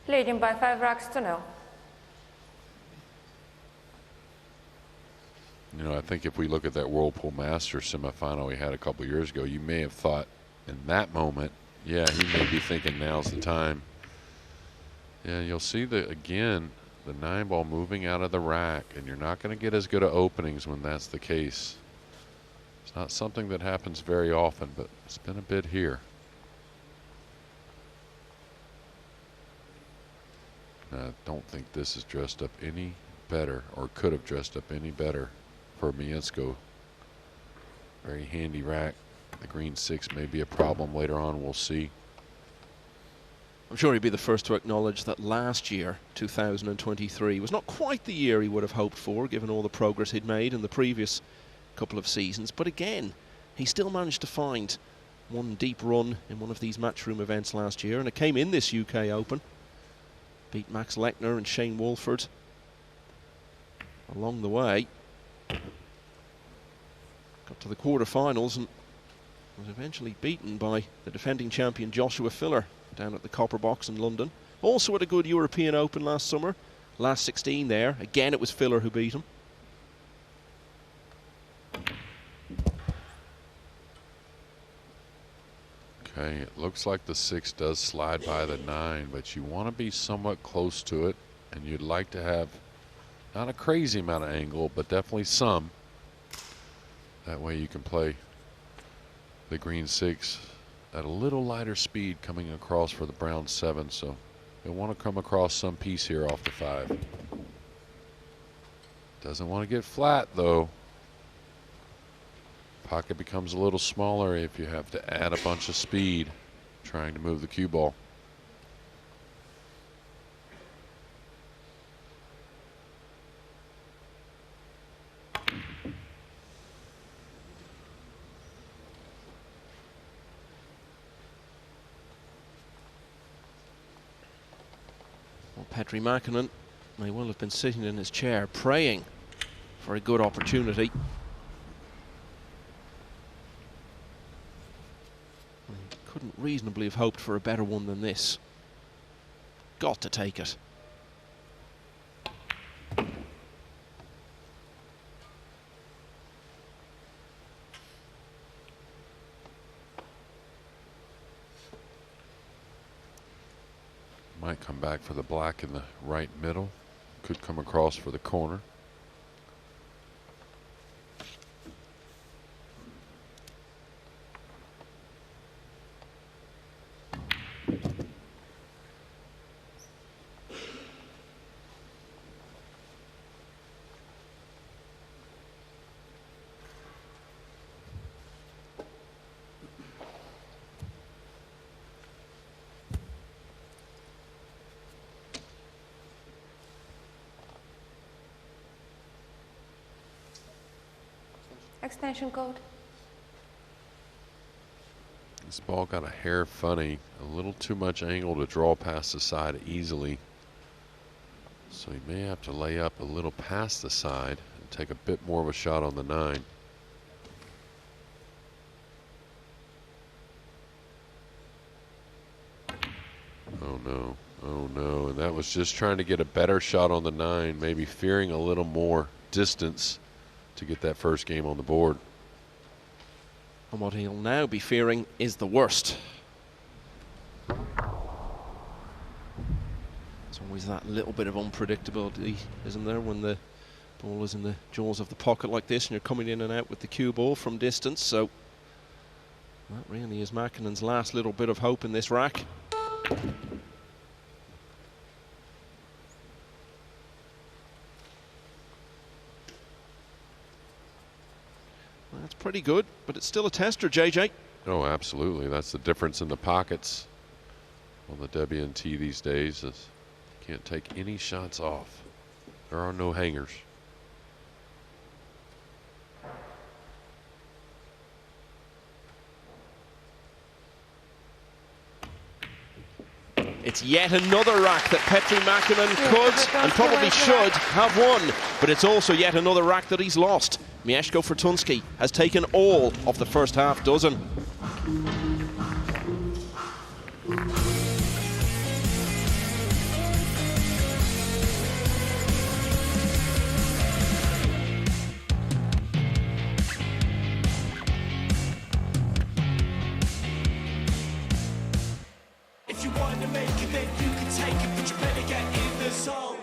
leading by 5 racks to 0. You know, I think if we look at that Whirlpool Masters semifinal we had a couple years ago, you may have thought in that moment, yeah, he may be thinking now's the time. Yeah, you'll see again, the 9-ball moving out of the rack, and you're not going to get as good of openings when that's the case. It's not something that happens very often, but it's been a bit here. I don't think this is dressed up any better, or could have dressed up any better for Mieszko. Very handy rack. The green 6 may be a problem later on, we'll see. I'm sure he'd be the first to acknowledge that last year, 2023, was not quite the year he would have hoped for, given all the progress he'd made in the previous couple of seasons. But again, he still managed to find one deep run in one of these matchroom events last year, and it came in this UK Open. Beat Max Lechner and Shane Wolford along the way. Got to the quarterfinals and was eventually beaten by the defending champion Joshua Filler down at the Copper Box in London. Also at a good European Open last summer. Last 16 there. Again, it was Filler who beat him. Okay, it looks like the 6 does slide by the 9, but you want to be somewhat close to it, and you'd like to have not a crazy amount of angle, but definitely some. That way you can play the green 6 at a little lighter speed coming across for the brown 7, so you'll want to come across some piece here off the 5. Doesn't want to get flat though. Pocket becomes a little smaller if you have to add a bunch of speed trying to move the cue ball. Well, Petri Makkonen may well have been sitting in his chair praying for a good opportunity. Couldn't reasonably have hoped for a better one than this. Got to take it. Might come back for the black in the right middle. Could come across for the corner. Extension code. This ball got a hair funny, a little too much angle to draw past the side easily. So he may have to lay up a little past the side and take a bit more of a shot on the 9. Oh no, oh no, and that was just trying to get a better shot on the 9, maybe fearing a little more distance to get that first game on the board. And what he'll now be fearing is the worst. There's always that little bit of unpredictability, isn't there, when the ball is in the jaws of the pocket like this and you're coming in and out with the cue ball from distance. So that really is Makkonen's last little bit of hope in this rack. That's pretty good, but it's still a tester, JJ. Oh, absolutely. That's the difference in the pockets on the WNT these days. Is you can't take any shots off. There are no hangers. It's yet another rack that Petri Makkonen could and probably should have won, but it's also yet another rack that he's lost. Mieszko Fortunski has taken all of the first half dozen. If you want to make it, then you can take it, but you better get in the zone.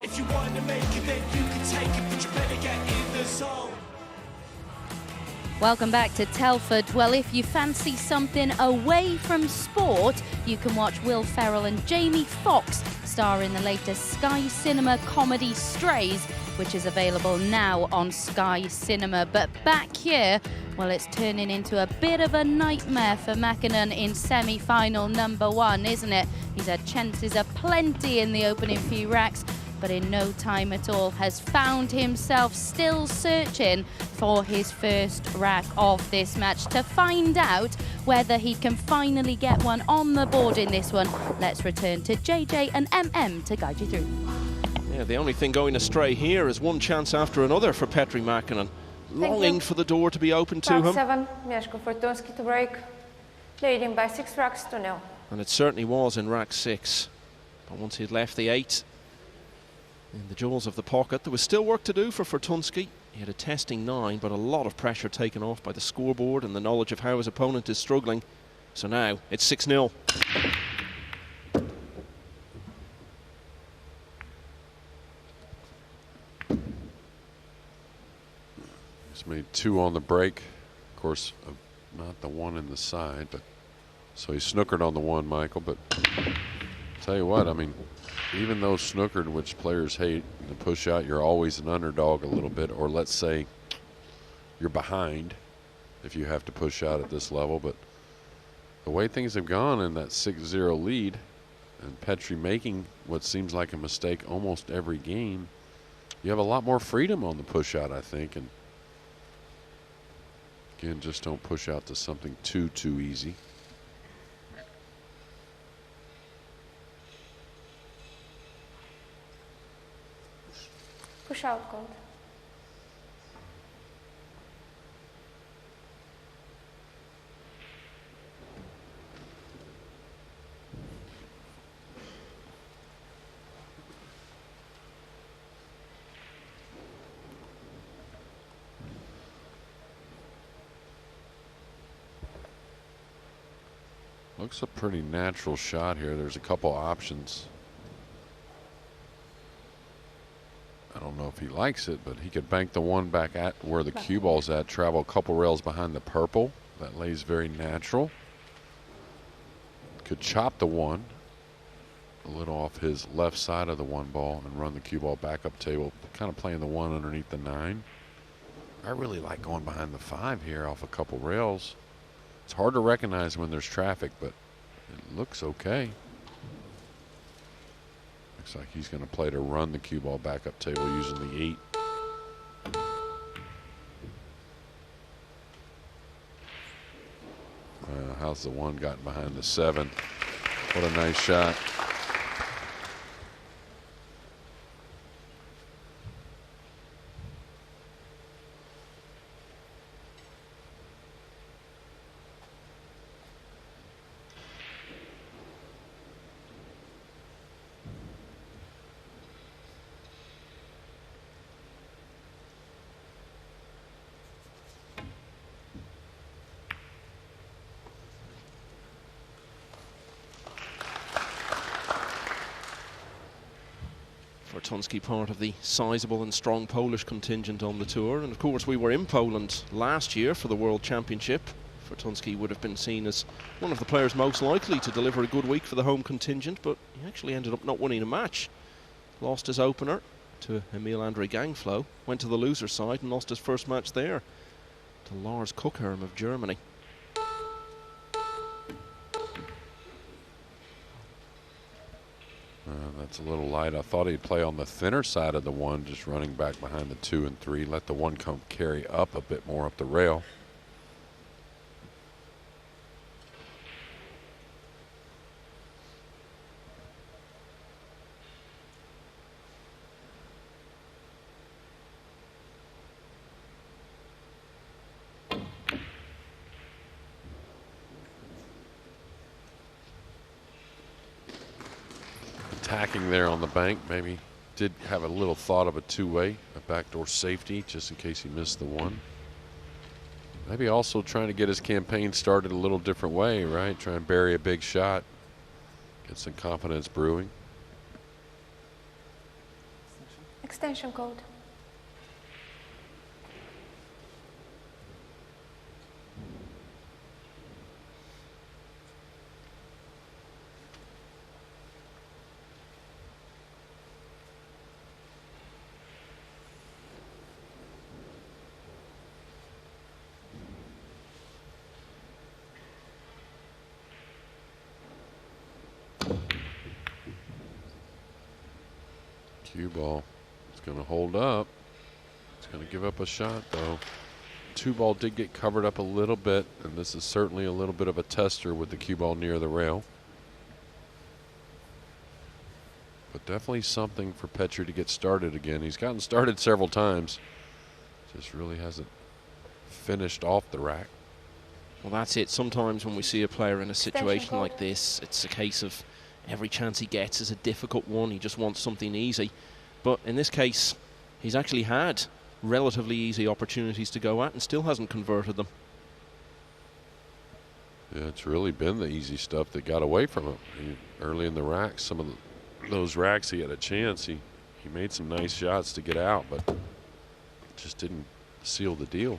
If you want to make it, then you can take it, but you better get in the zone. Welcome back to Telford. Well, if you fancy something away from sport, you can watch Will Ferrell and Jamie Foxx star in the latest Sky Cinema comedy Strays, which is available now on Sky Cinema. But back here, well, it's turning into a bit of a nightmare for Makkonen in semi-final number 1, isn't it? He's had chances aplenty in the opening few racks, but in no time at all has found himself still searching for his first rack of this match. To find out whether he can finally get one on the board in this one, let's return to JJ and MM to guide you through. Yeah, the only thing going astray here is one chance after another for Petri Makkonen, longing for the door to be open to him. 7, Mieszko Fortunski to break, leading by 6 racks to 0. And it certainly was in rack 6. But once he'd left the 8 in the jaws of the pocket, there was still work to do for Fortunski. He had a testing 9, but a lot of pressure taken off by the scoreboard and the knowledge of how his opponent is struggling. So now it's 6-0. He's made 2 on the break. Of course, not the one in the side, but so he snookered on the 1, Michael. But tell you what, I mean, even though snookered, which players hate, the push out, you're always an underdog a little bit, or let's say you're behind if you have to push out at this level. But the way things have gone in that 6-0 lead, and Petri making what seems like a mistake almost every game, you have a lot more freedom on the push out, I think. And again, just don't push out to something too easy. Push out code. Looks a pretty natural shot here. There's a couple options. I don't know if he likes it, but he could bank the 1 back at where the cue ball's at, travel a couple rails behind the purple. That lays very natural. Could chop the 1 a little off his left side of the 1 ball and run the cue ball back up table, kind of playing the 1 underneath the 9. I really like going behind the 5 here off a couple rails. It's hard to recognize when there's traffic, but it looks okay. Looks like he's going to play to run the cue ball back up table using the 8. How's the 1 gotten behind the 7? What a nice shot. Fortunski, part of the sizable and strong Polish contingent on the tour, and of course we were in Poland last year for the World Championship. Fortunski would have been seen as one of the players most likely to deliver a good week for the home contingent, but he actually ended up not winning a match. Lost his opener to Emil Andre Gangflow, went to the loser side and lost his first match there to Lars Kuckherm of Germany. That's a little light. I thought he'd play on the thinner side of the 1, just running back behind the 2 and 3. Let the 1 come carry up a bit more up the rail. Attacking there on the bank, maybe did have a little thought of a 2-way, a backdoor safety, just in case he missed the 1. Maybe also trying to get his campaign started a little different way, right? Try and bury a big shot, get some confidence brewing. Extension code. Cue ball. It's going to hold up. It's going to give up a shot, though. Two ball did get covered up a little bit, and this is certainly a little bit of a tester with the cue ball near the rail. But definitely something for Petri to get started again. He's gotten started several times. Just really hasn't finished off the rack. Well, that's it. Sometimes when we see a player in a situation like this, it's a case of every chance he gets is a difficult one. He just wants something easy. But in this case, he's actually had relatively easy opportunities to go at and still hasn't converted them. Yeah, it's really been the easy stuff that got away from him. Early in the racks, some of those racks he had a chance. He made some nice shots to get out, but just didn't seal the deal.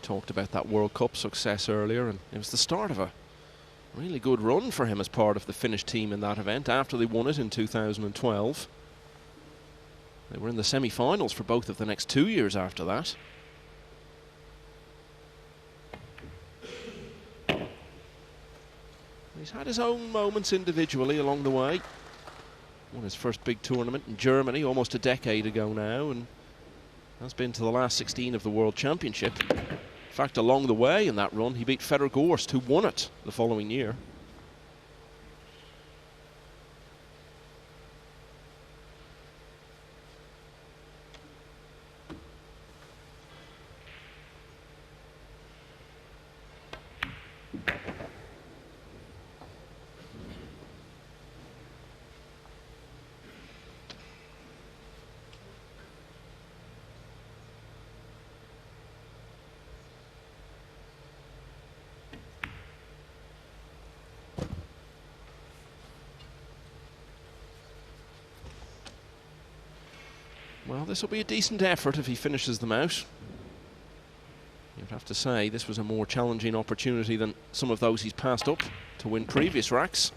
Talked about that World Cup success earlier, and it was the start of a really good run for him as part of the Finnish team in that event after they won it in 2012. They were in the semi-finals for both of the next 2 years after that. He's had his own moments individually along the way. Won his first big tournament in Germany almost a decade ago now, and has been to the last 16 of the World Championship. In fact, along the way in that run, he beat Fedor Gorst, who won it the following year. Well, this will be a decent effort if he finishes them out. You'd have to say this was a more challenging opportunity than some of those he's passed up to win previous racks.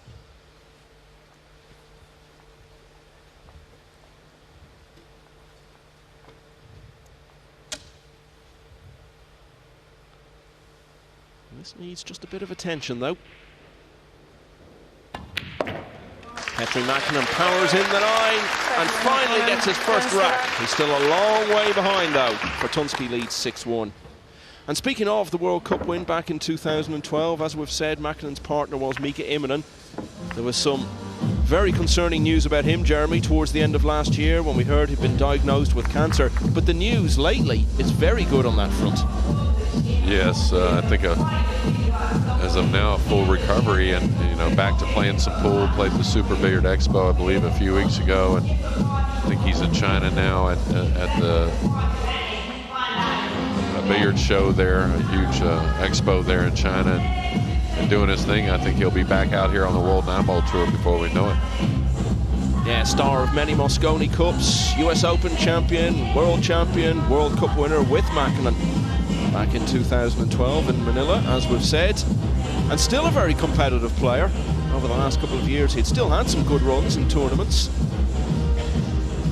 This needs just a bit of attention, though. Petri Makkonen powers in the 9 and finally gets his first rack. He's still a long way behind, though. Fortunski leads 6-1. And speaking of the World Cup win back in 2012, as we've said, Makkonen's partner was Mika Immonen. There was some very concerning news about him, Jeremy, towards the end of last year when we heard he'd been diagnosed with cancer. But the news lately is very good on that front. Yes, I think as of now, a full recovery and, you know, back to playing some pool. Played the Super Billiard Expo, I believe, a few weeks ago, and I think he's in China now at the billiard show there, a huge expo there in China, and doing his thing. I think he'll be back out here on the World 9-Ball Tour before we know it. Yeah, star of many Mosconi Cups, US Open champion, World Cup winner with Makkonen back in 2012 in Manila, as we've said, and still a very competitive player. Over the last couple of years, he'd still had some good runs in tournaments.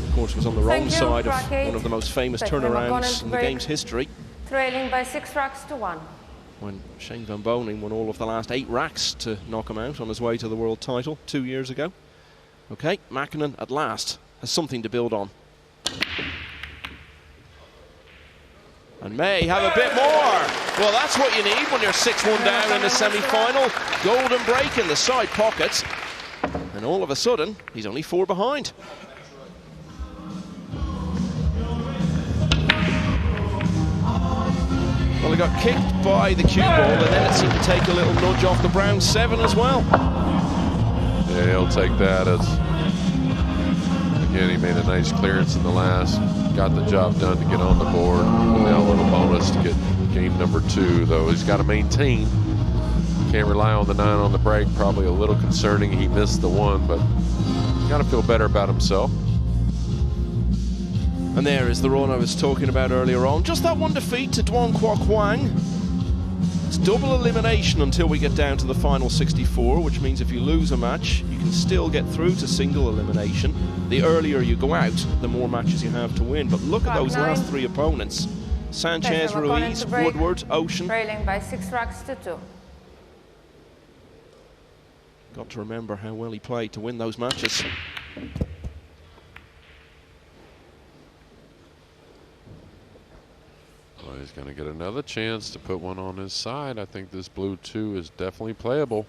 Of course, was on the wrong side of one of the most famous turnarounds in the game's history. Trailing by 6 racks to 1. When Shane Van Boening won all of the last 8 racks to knock him out on his way to the world title 2 years ago. Okay, Makkonen at last has something to build on. And may have a bit more. Well, that's what you need when you're 6-1 down in the semi-final. Golden break in the side pockets. And all of a sudden, he's only 4 behind. Well, he got kicked by the cue ball, and then it seemed to take a little nudge off the brown 7 as well. Yeah, he'll take that as, again, he made a nice clearance in the last, got the job done to get on the board. Now a little bonus to get game number 2, though. He's got to maintain Can't rely on the 9 on the break. Probably a little concerning. He missed the 1, but got to feel better about himself. And there is the run I was talking about earlier on. Just that one defeat to Duan Kwok Wang. It's double elimination until we get down to the final 64, which means if you lose a match, you can still get through to single elimination. The earlier you go out, the more matches you have to win. But look at those last 3 opponents. Sanchez, Petri Makkonen Ruiz, to break. Woodward, Ocean. Trailing by 6 racks to 2. Got to remember how well he played to win those matches. Well, he's going to get another chance to put one on his side. I think this blue 2 is definitely playable.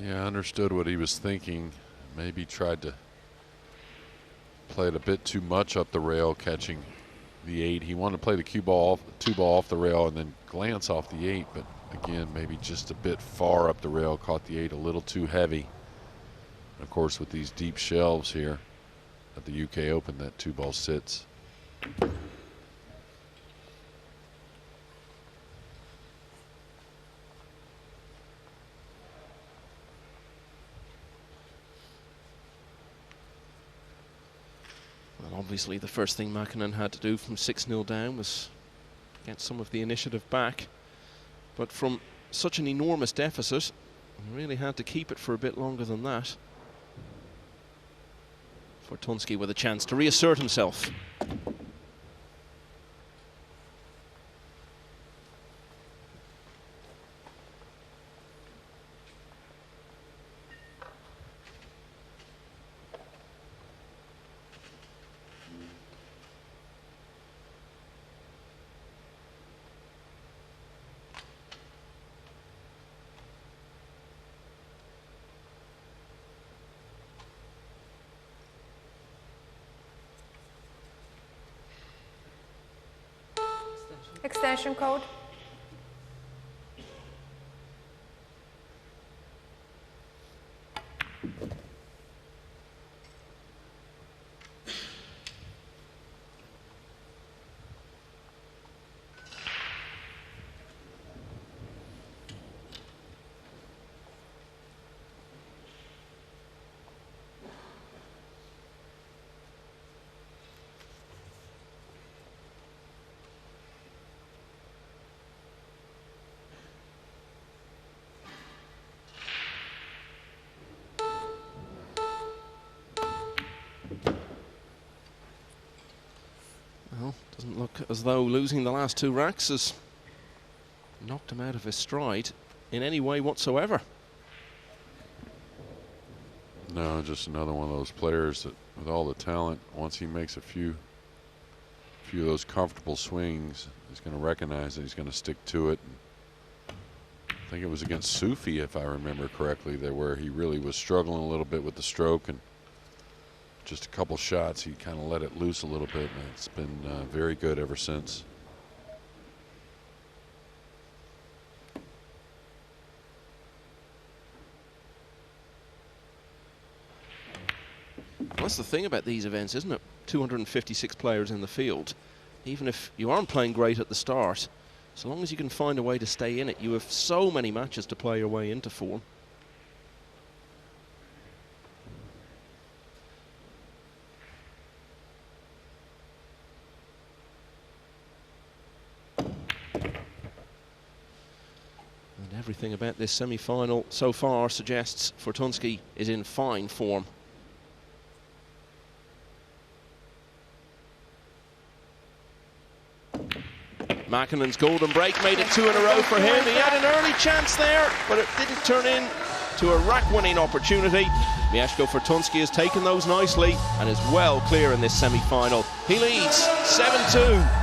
Yeah, I understood what he was thinking. Maybe tried to play it a bit too much up the rail, catching the 8. He wanted to play the cue ball, 2 ball off the rail and then glance off the 8, but again, maybe just a bit far up the rail, caught the 8 a little too heavy. And of course, with these deep shelves here at the UK Open, that 2 ball sits. Obviously, the first thing Makkonen had to do from 6-0 down was get some of the initiative back. But from such an enormous deficit, he really had to keep it for a bit longer than that. Fortunski with a chance to reassert himself. Extension code. Well, doesn't look as though losing the last 2 racks has knocked him out of his stride in any way whatsoever. No, just another one of those players that, with all the talent, once he makes a few of those comfortable swings, he's going to recognize that he's going to stick to it. I think it was against Sufi, if I remember correctly, there where he really was struggling a little bit with the stroke, and just a couple shots, he kind of let it loose a little bit, and it's been very good ever since. That's the thing about these events, isn't it? 256 players in the field. Even if you aren't playing great at the start, so long as you can find a way to stay in it, you have so many matches to play your way into form. And everything about this semi-final so far suggests Fortunski is in fine form. Makkonen's golden break made it 2 in a row for him. He had an early chance there, but it didn't turn in to a rack-winning opportunity. Mieszko Fortunski has taken those nicely and is well clear in this semi-final. He leads 7-2.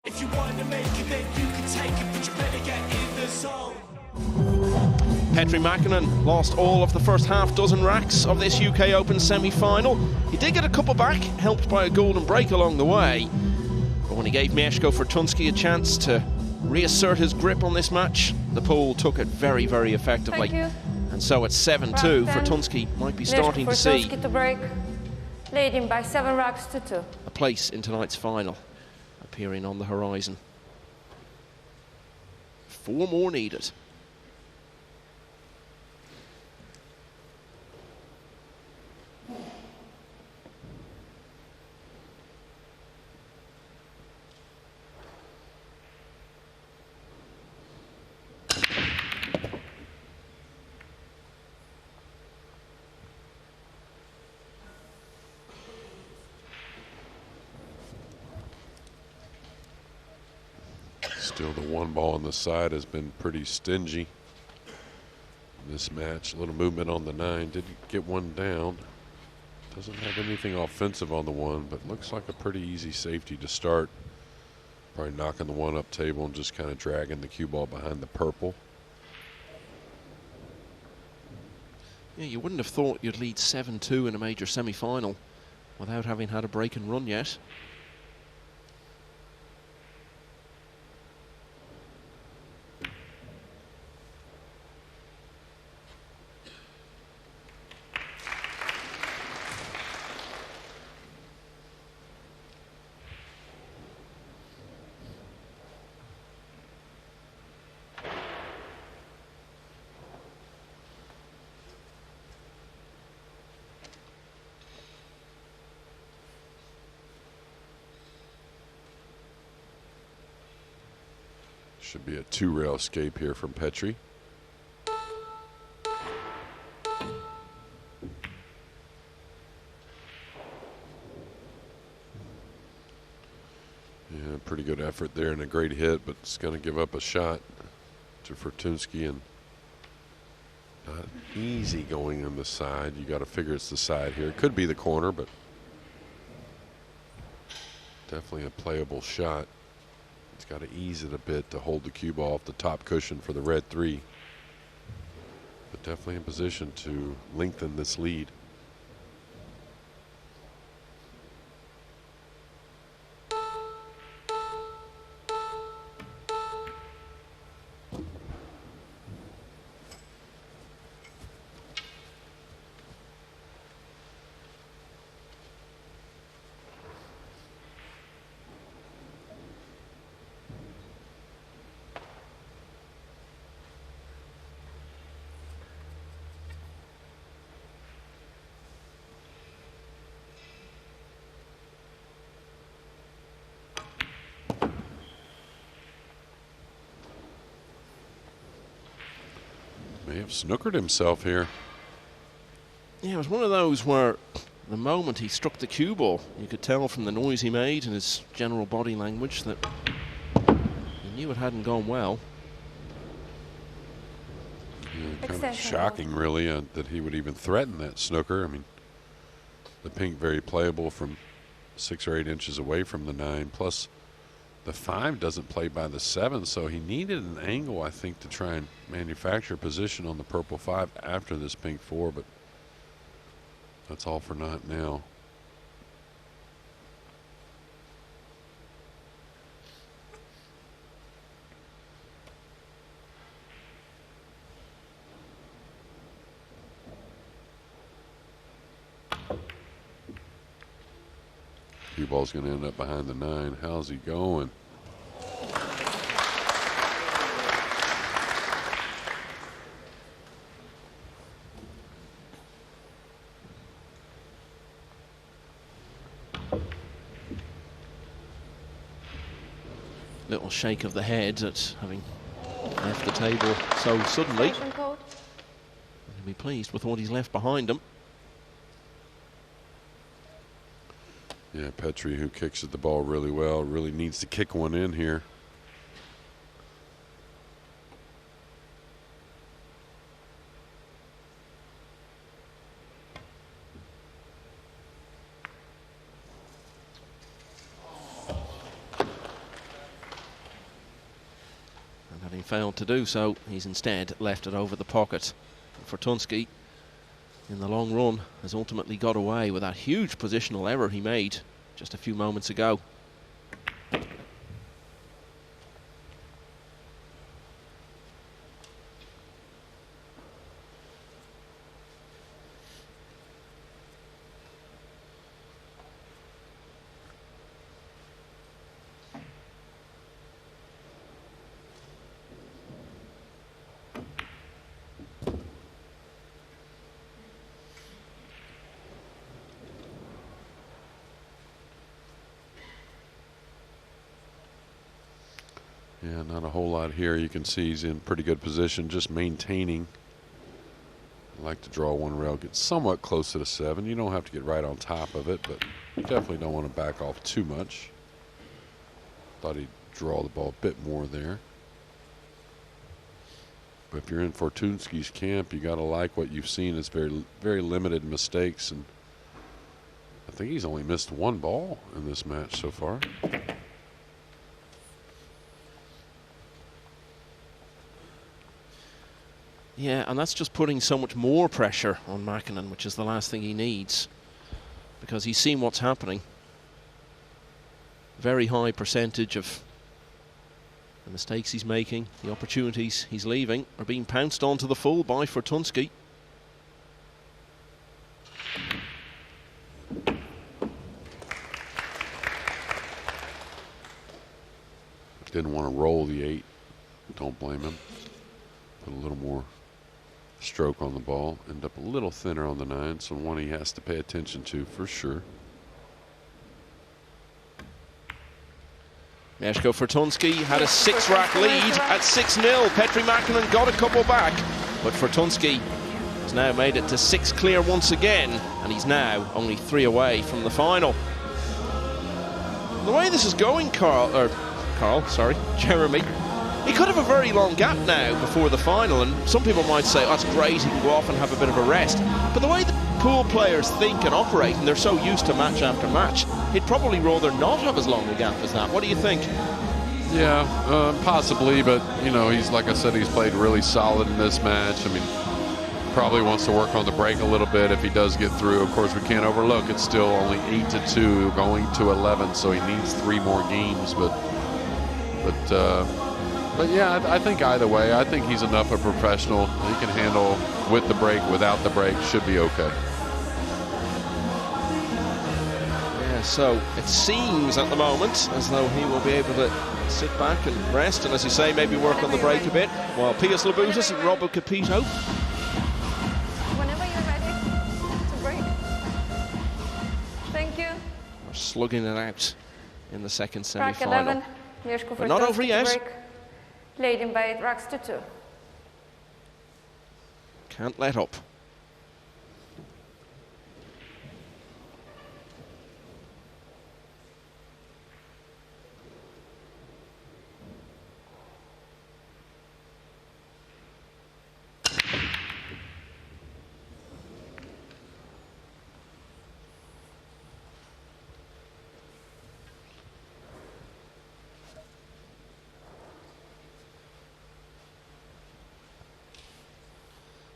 If you want to make it, then you can take it, but you better get in the zone. Petri Makkonen lost all of the first half dozen racks of this UK Open semi-final. He did get a couple back, helped by a golden break along the way. But when he gave Mieszko Fortunski a chance to reassert his grip on this match, the Pole took it very, very effectively. And so at 7-2, Fortunski might be starting to see to break, leading by 7 racks to 2. A place in tonight's final appearing on the horizon. 4 more needed. Still, the one ball on the side has been pretty stingy in this match. A little movement on the 9. Did get one down. Doesn't have anything offensive on the 1, but looks like a pretty easy safety to start. Probably knocking the 1 up table and just kind of dragging the cue ball behind the purple. Yeah, you wouldn't have thought you'd lead 7-2 in a major semi-final without having had a break and run yet. Should be a 2-rail escape here from Petri. Yeah, pretty good effort there and a great hit, but it's going to give up a shot to Fortunski, and not easy going on the side. You got to figure it's the side here. It could be the corner, but definitely a playable shot. It's got to ease it a bit to hold the cue ball off the top cushion for the red 3. But definitely in position to lengthen this lead. May have snookered himself here. Yeah, it was one of those where the moment he struck the cue ball, you could tell from the noise he made and his general body language that he knew it hadn't gone well. Yeah, kind of shocking, really, that he would even threaten that snooker. I mean, the pink very playable from 6 or 8 inches away from the 9, plus the 5 doesn't play by the 7, so he needed an angle, I think, to try and manufacture position on the purple 5 after this pink 4, but that's all for naught now. Cue ball's going to end up behind the 9. How's he going? Little shake of the head at having left the table so suddenly. He'll be pleased with what he's left behind him. Yeah, Petri, who kicks at the ball really well, really needs to kick one in here. And having failed to do so, he's instead left it over the pocket. Fortunski, in the long run, has ultimately got away with that huge positional error he made just a few moments ago. Yeah, not a whole lot here. You can see he's in pretty good position, just maintaining. I like to draw one rail, get somewhat close to the 7. You don't have to get right on top of it, but you definitely don't want to back off too much. Thought he'd draw the ball a bit more there. But if you're in Fortunski's camp, you got to like what you've seen. It's very, very limited mistakes, and I think he's only missed 1 ball in this match so far. Yeah, and that's just putting so much more pressure on Makkonen, which is the last thing he needs, because he's seen what's happening. Very high percentage of the mistakes he's making, the opportunities he's leaving, are being pounced on to the full by Fortunski. Didn't want to roll the 8. Don't blame him. Put a little more stroke on the ball, end up a little thinner on the 9, so one he has to pay attention to for sure. Mieszko Fortunski had a 6-rack lead at 6-0. Petri Makkonen got a couple back, but Fortunski has now made it to 6 clear once again, and he's now only 3 away from the final. The way this is going, Jeremy, he could have a very long gap now before the final, and some people might say, oh, that's great, he can go off and have a bit of a rest. But the way the pool players think and operate, and they're so used to match after match, he'd probably rather not have as long a gap as that. What do you think? Yeah, possibly, but, you know, he's, like I said, he's played really solid in this match. I mean, probably wants to work on the break a little bit if he does get through. Of course, we can't overlook it's still only 8-2 going to 11, so he needs 3 more games. But yeah, I think either way, I think he's enough a professional. He can handle with the break, without the break, should be okay. Yeah, so it seems at the moment as though he will be able to sit back and rest, and as you say, maybe work on the break a bit, while Pius Labutis and Robert Capito. Whenever you're ready to break. Thank you. Are slugging it out in the second Rack semi-final. 11, Mieszko But not over Fortunski yet. to break. Leading by 8 racks to 2. Can't let up.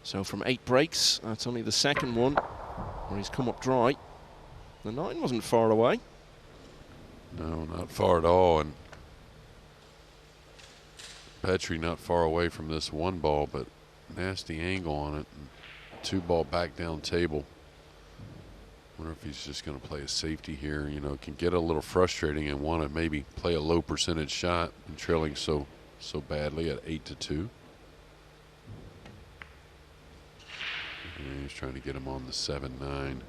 So from 8 breaks, that's only the second one where he's come up dry. The 9 wasn't far away. No, not far at all. And Petri not far away from this 1 ball, but nasty angle on it. And 2 ball back down table. Wonder if he's just going to play a safety here. You know, can get a little frustrating and want to maybe play a low percentage shot and trailing so badly at 8-2. He's trying to get him on the 7-9.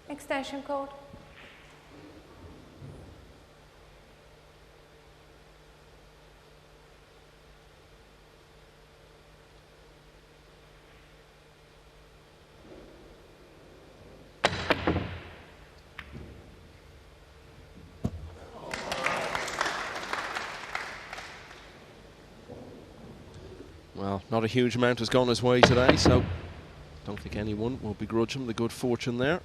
Extension code. Well, not a huge amount has gone his way today, so don't think anyone will begrudge him the good fortune there.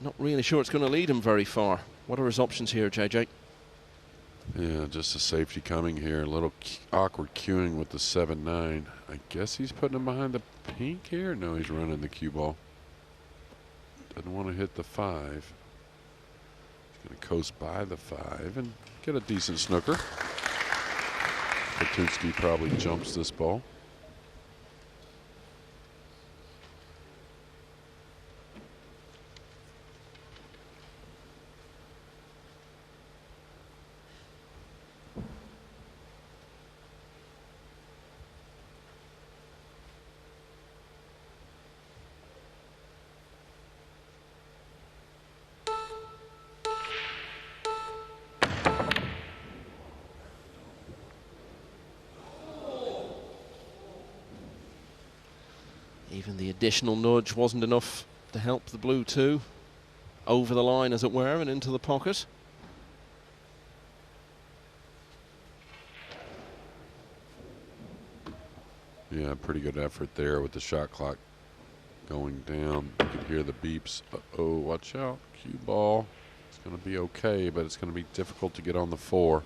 Not really sure it's going to lead him very far. What are his options here, JJ? Yeah, just a safety coming here. A little awkward queuing with the 7-9. I guess he's putting him behind the pink here. No, he's running the cue ball. Doesn't want to hit the 5. He's going to coast by the 5 and get a decent snooker. Fortunski probably jumps this ball. Even the additional nudge wasn't enough to help the blue 2 over the line, as it were, and into the pocket. Yeah, pretty good effort there with the shot clock going down. You can hear the beeps. Uh-oh, watch out. Cue ball. It's going to be okay, but it's going to be difficult to get on the 4.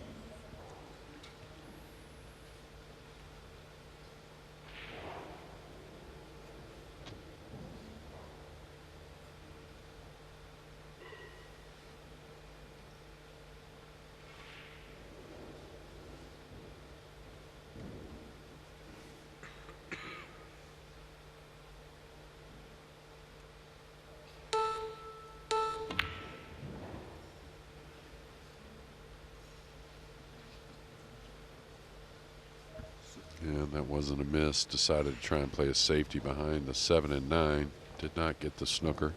And that wasn't a miss. Decided to try and play a safety behind the 7 and 9. Did not get the snooker.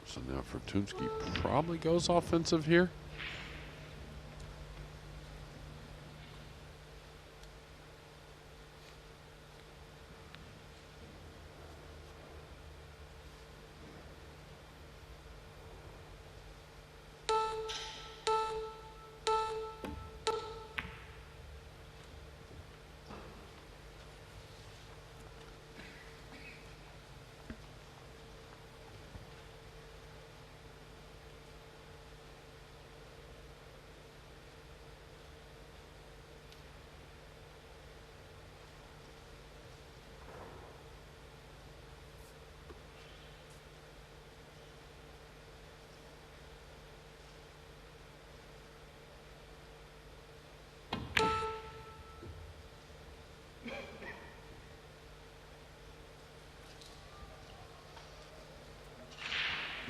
So now Fortunski probably goes offensive here.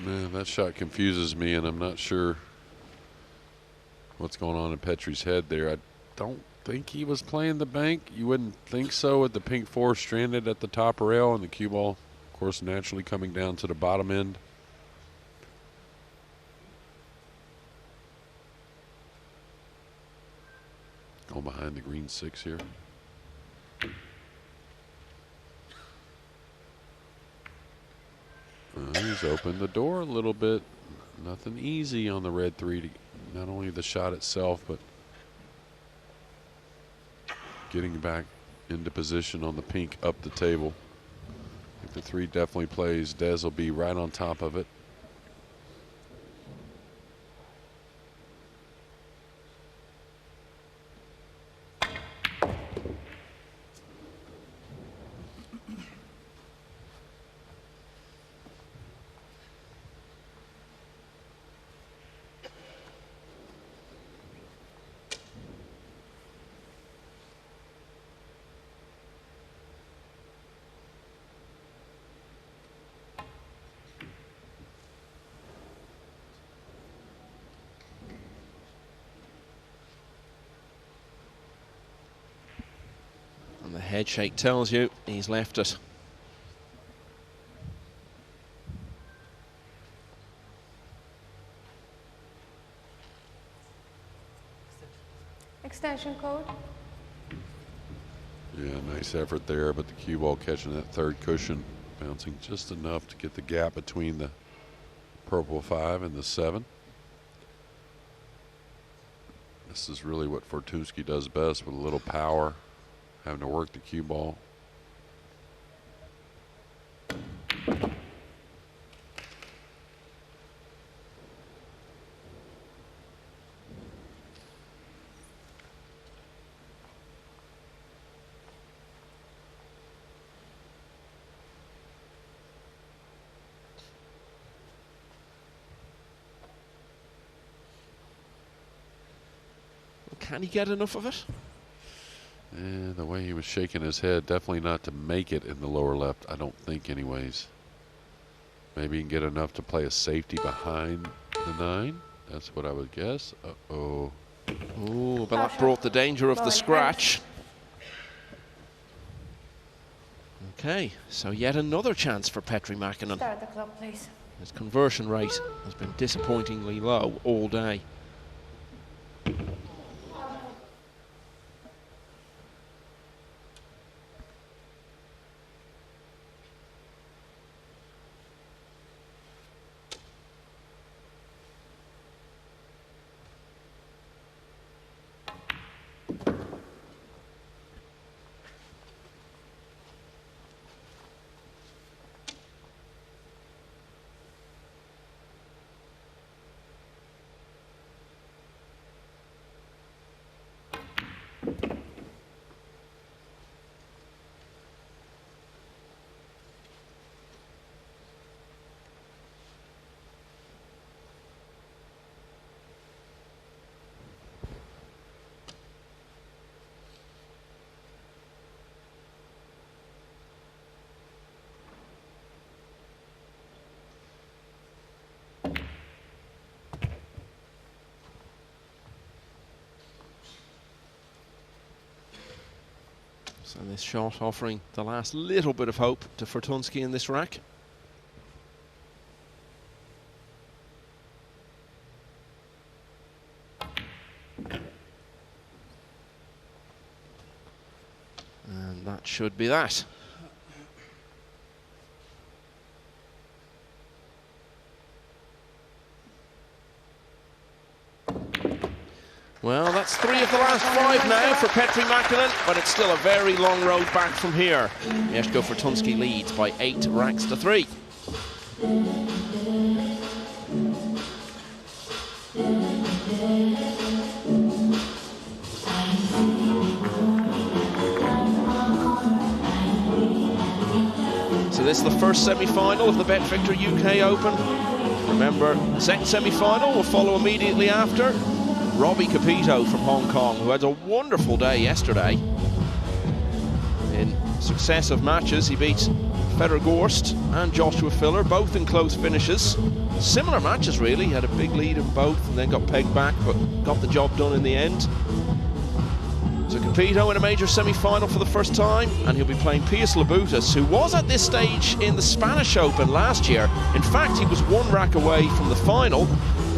Man, that shot confuses me, and I'm not sure what's going on in Petri's head there. I don't think he was playing the bank. You wouldn't think so with the pink 4 stranded at the top rail and the cue ball, of course, naturally coming down to the bottom end. Going behind the green 6 here. He's opened the door a little bit. Nothing easy on the red 3 to not only the shot itself, but getting back into position on the pink up the table. I think the 3 definitely plays. Dez will be right on top of it. And the head shake tells you he's left it. Extension code. Yeah, nice effort there, but the cue ball catching that 3rd cushion, bouncing just enough to get the gap between the purple 5 and the 7. This is really what Fortunski does best, with a little power, having to work the cue ball. Can he get enough of it? And the way he was shaking his head, definitely not to make it in the lower left, I don't think anyways. Maybe he can get enough to play a safety behind the 9. That's what I would guess. Uh-oh. Oh, but that brought the danger of the scratch. Okay, so yet another chance for Petri Makkonen. Start the clock, please. His conversion rate has been disappointingly low all day. So this shot offering the last little bit of hope to Fortunski in this rack. And that should be that. Well, that's 3 of the last 5 now for Petri Makkonen, but it's still a very long road back from here. Mieszko Fortunski leads by 8 racks to 3. So this is the first semi-final of the Bet-Victor UK Open. Remember, the second semi-final will follow immediately after. Robbie Capito from Hong Kong, who had a wonderful day yesterday. In successive matches, he beat Federer Gorst and Joshua Filler, both in close finishes. Similar matches, really. He had a big lead in both and then got pegged back, but got the job done in the end. So Capito in a major semi-final for the first time, and he'll be playing Pius Labutus, who was at this stage in the Spanish Open last year. In fact, he was 1 rack away from the final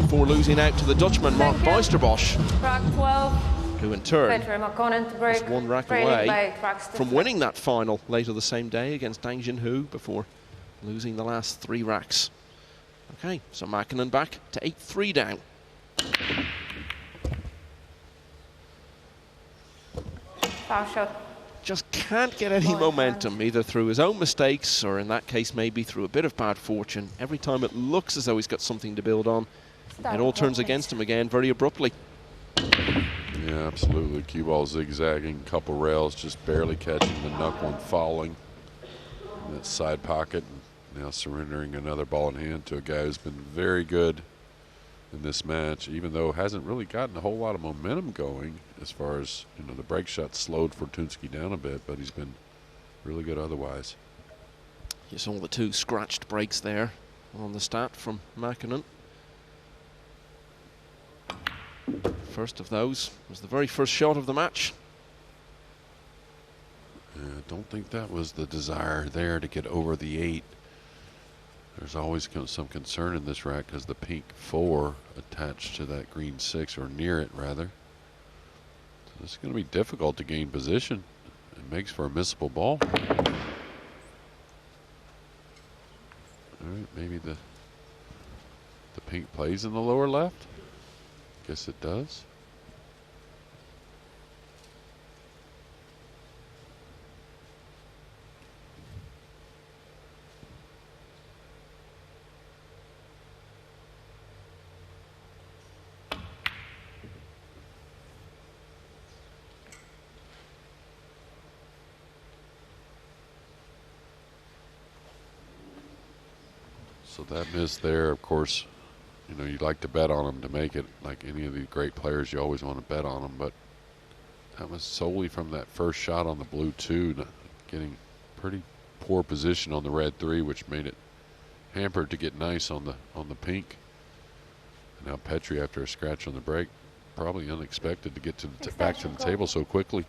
before losing out to the Dutchman Mark Bijsterbosch, Track 12. who in turn Petri Makkonen to break. was 1 rack away from winning that final later the same day against Dang Junhui before losing the last 3 racks. Okay, so Makkonen back to 8-3 down. Foul shot. Just can't get any momentum, either through his own mistakes or in that case maybe through a bit of bad fortune. Every time it looks as though he's got something to build on, it all turns against him again very abruptly. Yeah, absolutely. Cue ball zigzagging, couple rails, just barely catching the knuckle and fouling in that side pocket. And now surrendering another ball in hand to a guy who's been very good in this match, even though hasn't really gotten a whole lot of momentum going as far as, you know, the break shot slowed Fortunski down a bit, but he's been really good otherwise. You saw the 2 scratched breaks there on the stat from Makkonen. First of those was the very first shot of the match. I don't think that was the desire there to get over the 8. There's always some concern in this rack because the pink 4 attached to that green 6, or near it rather. So this is going to be difficult to gain position. It makes for a missable ball. All right, maybe the pink plays in the lower left. Guess it does. So that miss there, of course, you know, you'd like to bet on them to make it. Like any of these great players, you always want to bet on them, but that was solely from that first shot on the blue 2, getting pretty poor position on the red 3, which made it hampered to get nice on the pink. And now Petri, after a scratch on the break, probably unexpected to get to back to the table so quickly.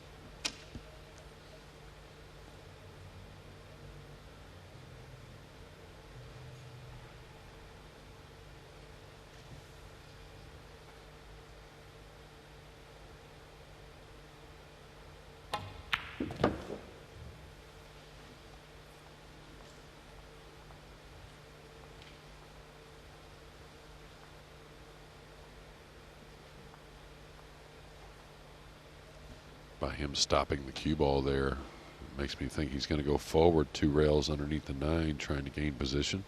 By him stopping the cue ball there, it makes me think he's going to go forward 2 rails underneath the 9, trying to gain position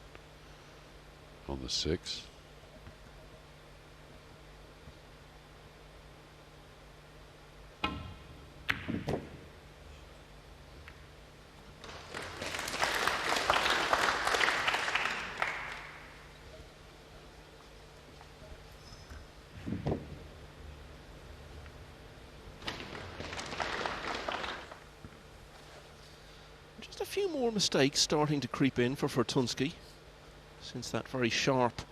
on the 6. Just a few more mistakes starting to creep in for Fortunski since that very sharp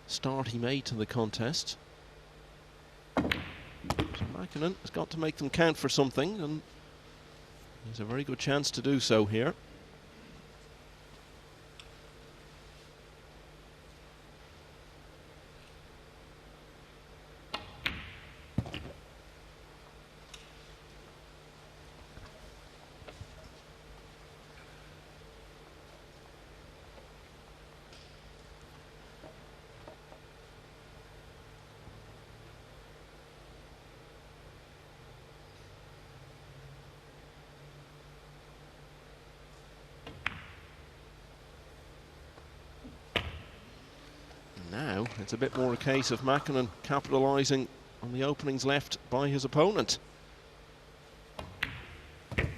start he made to the contest. So Makkonen has got to make them count for something, and There's a very good chance to do so here. Now it's a bit more a case of Makkonen capitalising on the openings left by his opponent.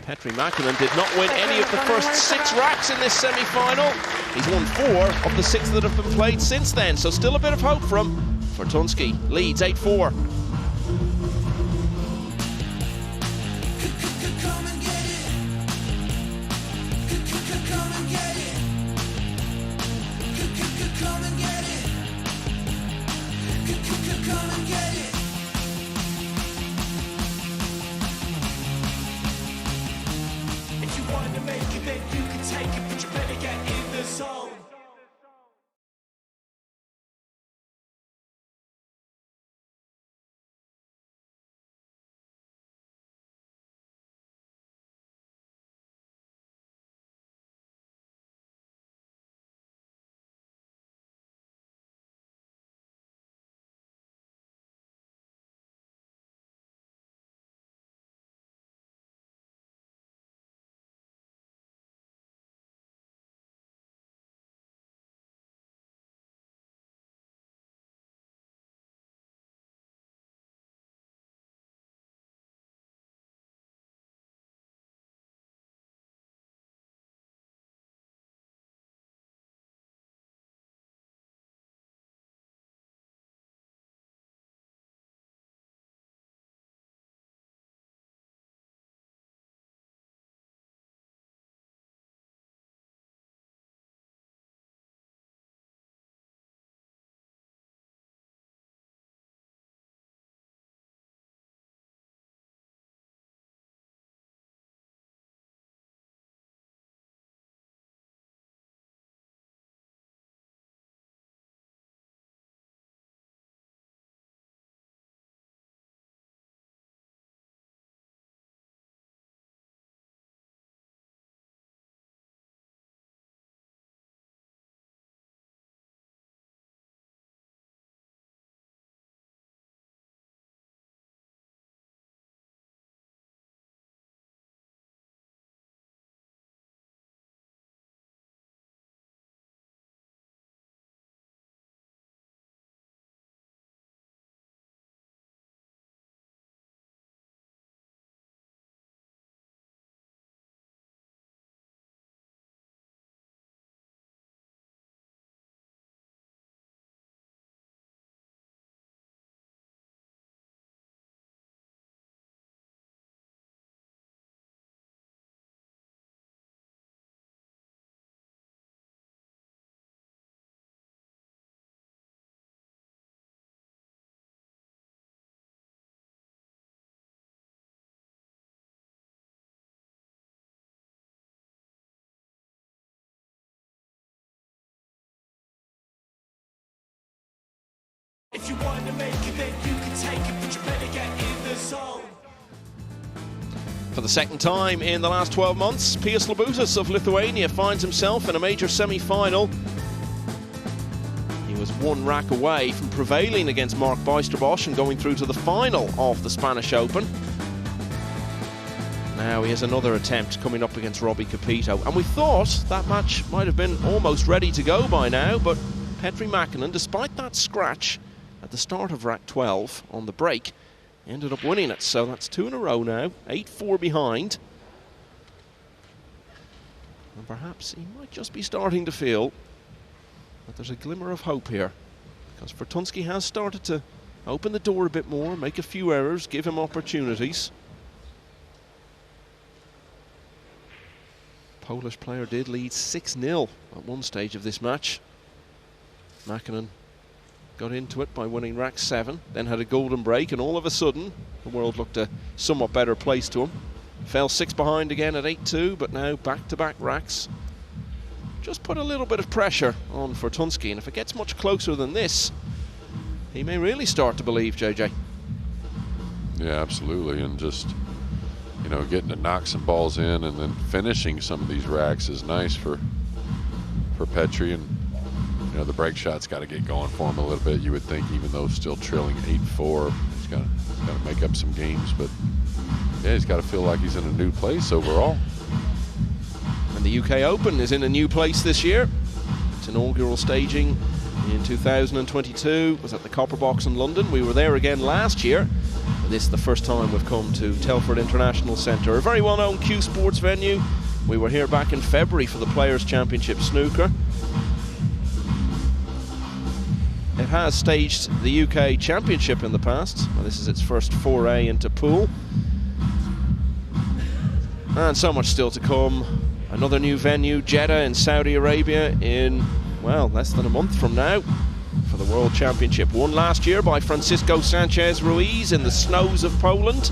Petri Makkonen did not win any of the first 6 racks in this semi-final. He's won 4 of the 6 that have been played since then, so still a bit of hope for him. Fortunski leads 8-4. If you want to make it, then you can take it, but you better get in the zone. If you want to make it, then you can take it, but you better get in the zone. For the second time in the last 12 months, Pius Labutas of Lithuania finds himself in a major semi-final. He was 1 rack away from prevailing against Mark Bijsterbosch and going through to the final of the Spanish Open. Now he has another attempt coming up against Robbie Capito, and we thought that match might have been almost ready to go by now, but Petri Makkonen, despite that scratch at the start of rack 12 on the break, ended up winning it. So that's 2 in a row now, 8-4 behind. And perhaps he might just be starting to feel that there's a glimmer of hope here, because Fortunski has started to open the door a bit more, make a few errors, give him opportunities. Polish player did lead 6-0 at one stage of this match. Makkonen got into it by winning rack 7, then had a golden break, and all of a sudden the world looked a somewhat better place to him. Fell 6 behind again at 8-2, but now back-to-back racks. Just put a little bit of pressure on Fortunski, and if it gets much closer than this, he may really start to believe, JJ. Yeah, absolutely, and just, you know, getting to knock some balls in and then finishing some of these racks is nice for Petri, and you know, the break shot's got to get going for him a little bit. You would think, even though still trailing 8-4, he's got to make up some games, but yeah, he's got to feel like he's in a new place overall. And the UK Open is in a new place this year. Its inaugural staging in 2022 was at the Copper Box in London. We were there again last year. This is the first time we've come to Telford International Centre, a very well-known Q Sports venue. We were here back in February for the Players' Championship Snooker. It has staged the UK Championship in the past. Well, this is its first foray into pool. And so much still to come. Another new venue, Jeddah in Saudi Arabia in, well, less than a month from now for the World Championship. Won last year by Francisco Sanchez Ruiz in the snows of Poland.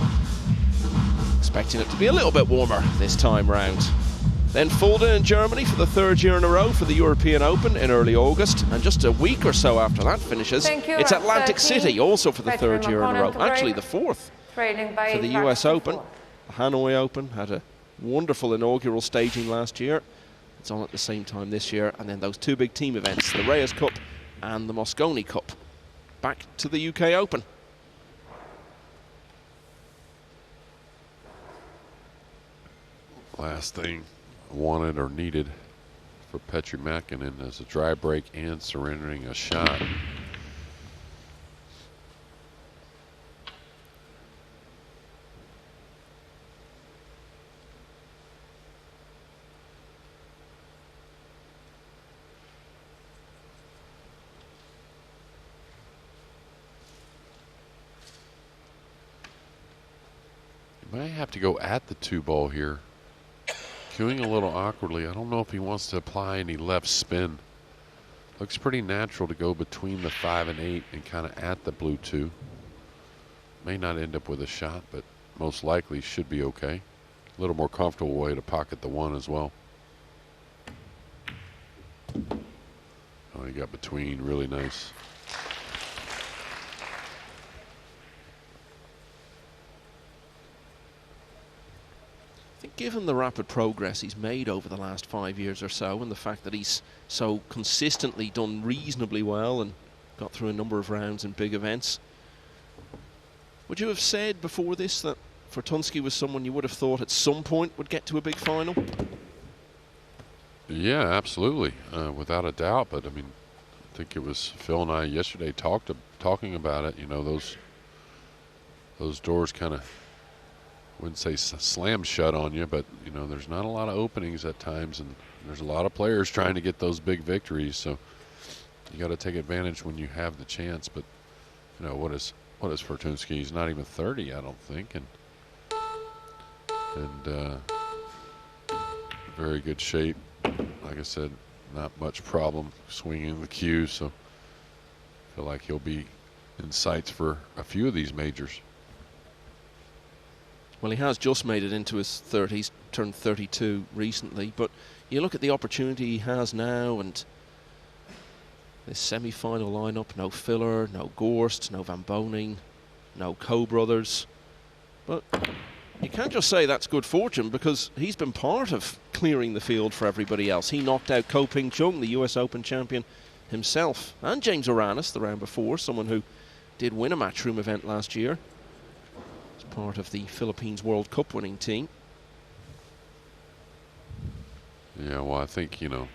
Expecting it to be a little bit warmer this time round. Then Fulda in Germany for the 3rd year in a row for the European Open in early August. And just a week or so after that finishes, it's Atlantic City, also for the 3rd year in a row. Actually the 4th for the US Open. The Hanoi Open had a wonderful inaugural staging last year. It's on at the same time this year. And then those 2 big team events, the Reyes Cup and the Mosconi Cup. Back to the UK Open. Last thing wanted or needed for Petri Makkonen is a dry break and surrendering a shot. You might have to go at the 2-ball here. Queuing a little awkwardly. I don't know if he wants to apply any left spin. Looks pretty natural to go between the 5 and 8 and kind of at the blue 2. May not end up with a shot, but most likely should be okay. A little more comfortable way to pocket the 1 as well. Oh, he got between, really nice. I think given the rapid progress he's made over the last 5 years or so, and the fact that he's so consistently done reasonably well and got through a number of rounds in big events, would you have said before this that Fortunski was someone you would have thought at some point would get to a big final? Yeah, absolutely, without a doubt. But I mean, I think it was Phil and I yesterday talking about it. You know, those doors kind of, wouldn't say slam shut on you, but you know, there's not a lot of openings at times, and there's a lot of players trying to get those big victories. So you got to take advantage when you have the chance. But you know, what is Fortunski? He's not even 30, I don't think, and very good shape. Like I said, not much problem swinging the cue. So I feel like he'll be in sights for a few of these majors. Well, he has just made it into his 30s, turned 32 recently, but you look at the opportunity he has now, and this semi-final lineup, no Filler, no Gorst, no Van Boning, no Co-Brothers. But you can't just say that's good fortune, because he's been part of clearing the field for everybody else. He knocked out Ko Ping Chung, the US Open champion himself, and James Aranis the round before, someone who did win a Matchroom event last year. Part of the Philippines World Cup winning team. Yeah, well, I think, you know,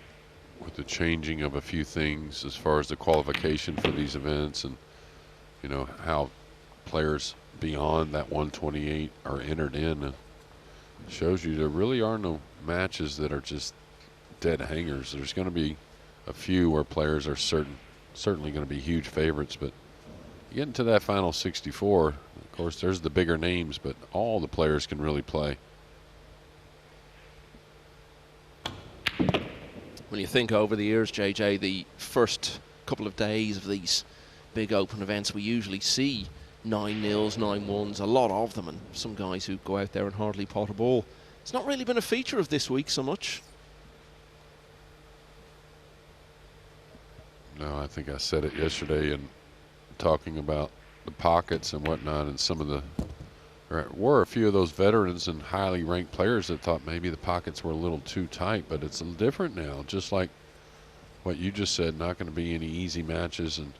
with the changing of a few things as far as the qualification for these events, and you know how players beyond that 128 are entered in, it shows you there really are no matches that are just dead hangers. There's going to be a few where players are certainly going to be huge favorites, but you get into that final 64, of course, there's the bigger names, but all the players can really play. When you think over the years, JJ, the first couple of days of these big open events, we usually see 9-0s, 9-1s, a lot of them, and some guys who go out there and hardly pot a ball. It's not really been a feature of this week so much. No, I think I said it yesterday in talking about the pockets and whatnot, and some of the were a few of those veterans and highly ranked players that thought maybe the pockets were a little too tight, but it's different now. Just like what you just said, not going to be any easy matches and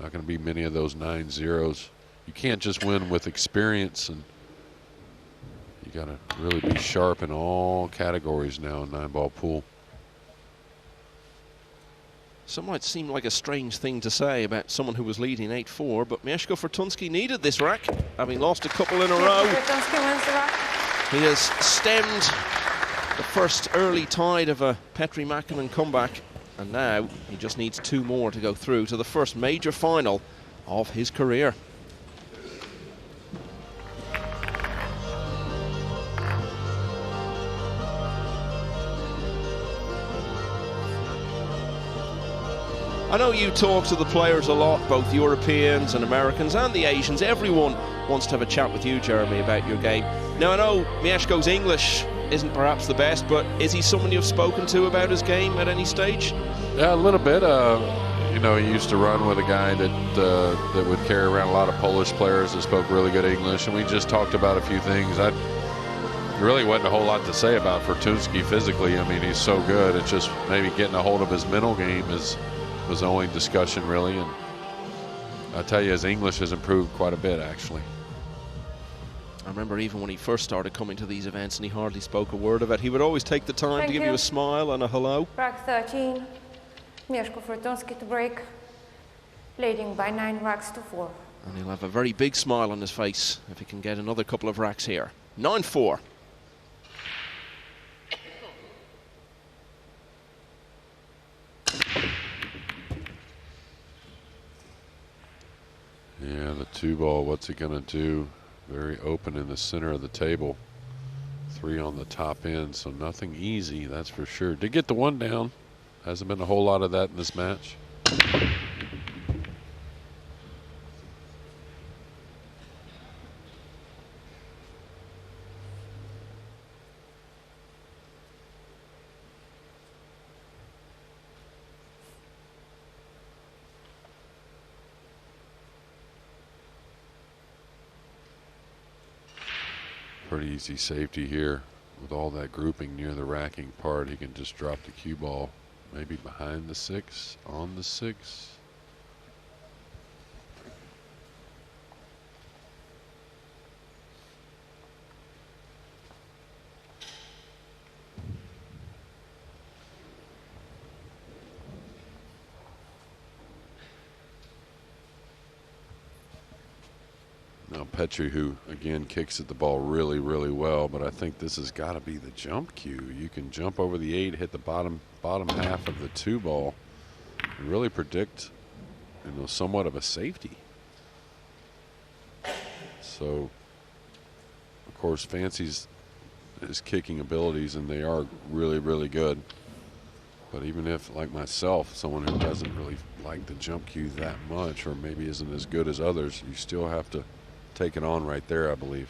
not going to be many of those 9-0s. You can't just win with experience, and you got to really be sharp in all categories now in 9-ball pool. Some might seem like a strange thing to say about someone who was leading 8-4, but Mieszko Fortunski needed this rack, having lost a couple in a row. He has stemmed the first early tide of a Petri Makkonen comeback, and now he just needs 2 more to go through to the first major final of his career. I know you talk to the players a lot, both Europeans and Americans and the Asians. Everyone wants to have a chat with you, Jeremy, about your game. Now, I know Mieszko's English isn't perhaps the best, but is he someone you've spoken to about his game at any stage? Yeah, a little bit. You know, he used to run with a guy that would carry around a lot of Polish players that spoke really good English, and we just talked about a few things. There really wasn't a whole lot to say about Fortunski physically. I mean, he's so good. It's just maybe getting a hold of his mental game was the only discussion, really. And I tell you, his English has improved quite a bit, actually. I remember even when he first started coming to these events and he hardly spoke a word of it, he would always take the time to give you a smile and a hello. Rack 13, Mieszko Fortunski to break, leading by 9 racks to 4. And he'll have a very big smile on his face if he can get another couple of racks here. 9-4. Yeah, the 2-ball, what's it going to do? Very open in the center of the table. 3 on the top end, so nothing easy, that's for sure. Did get the 1 down. Hasn't been a whole lot of that in this match. Pretty easy safety here. With all that grouping near the racking part, he can just drop the cue ball maybe behind the 6, on the 6. Now Petri, who again kicks at the ball really, really well, but I think this has got to be the jump cue. You can jump over the 8, hit the bottom half of the 2-ball, and really predict, somewhat of a safety. So, of course, fancies his kicking abilities, and they are really, really good. But even if, like myself, someone who doesn't really like the jump cue that much, or maybe isn't as good as others, you still have to take it on right there, I believe.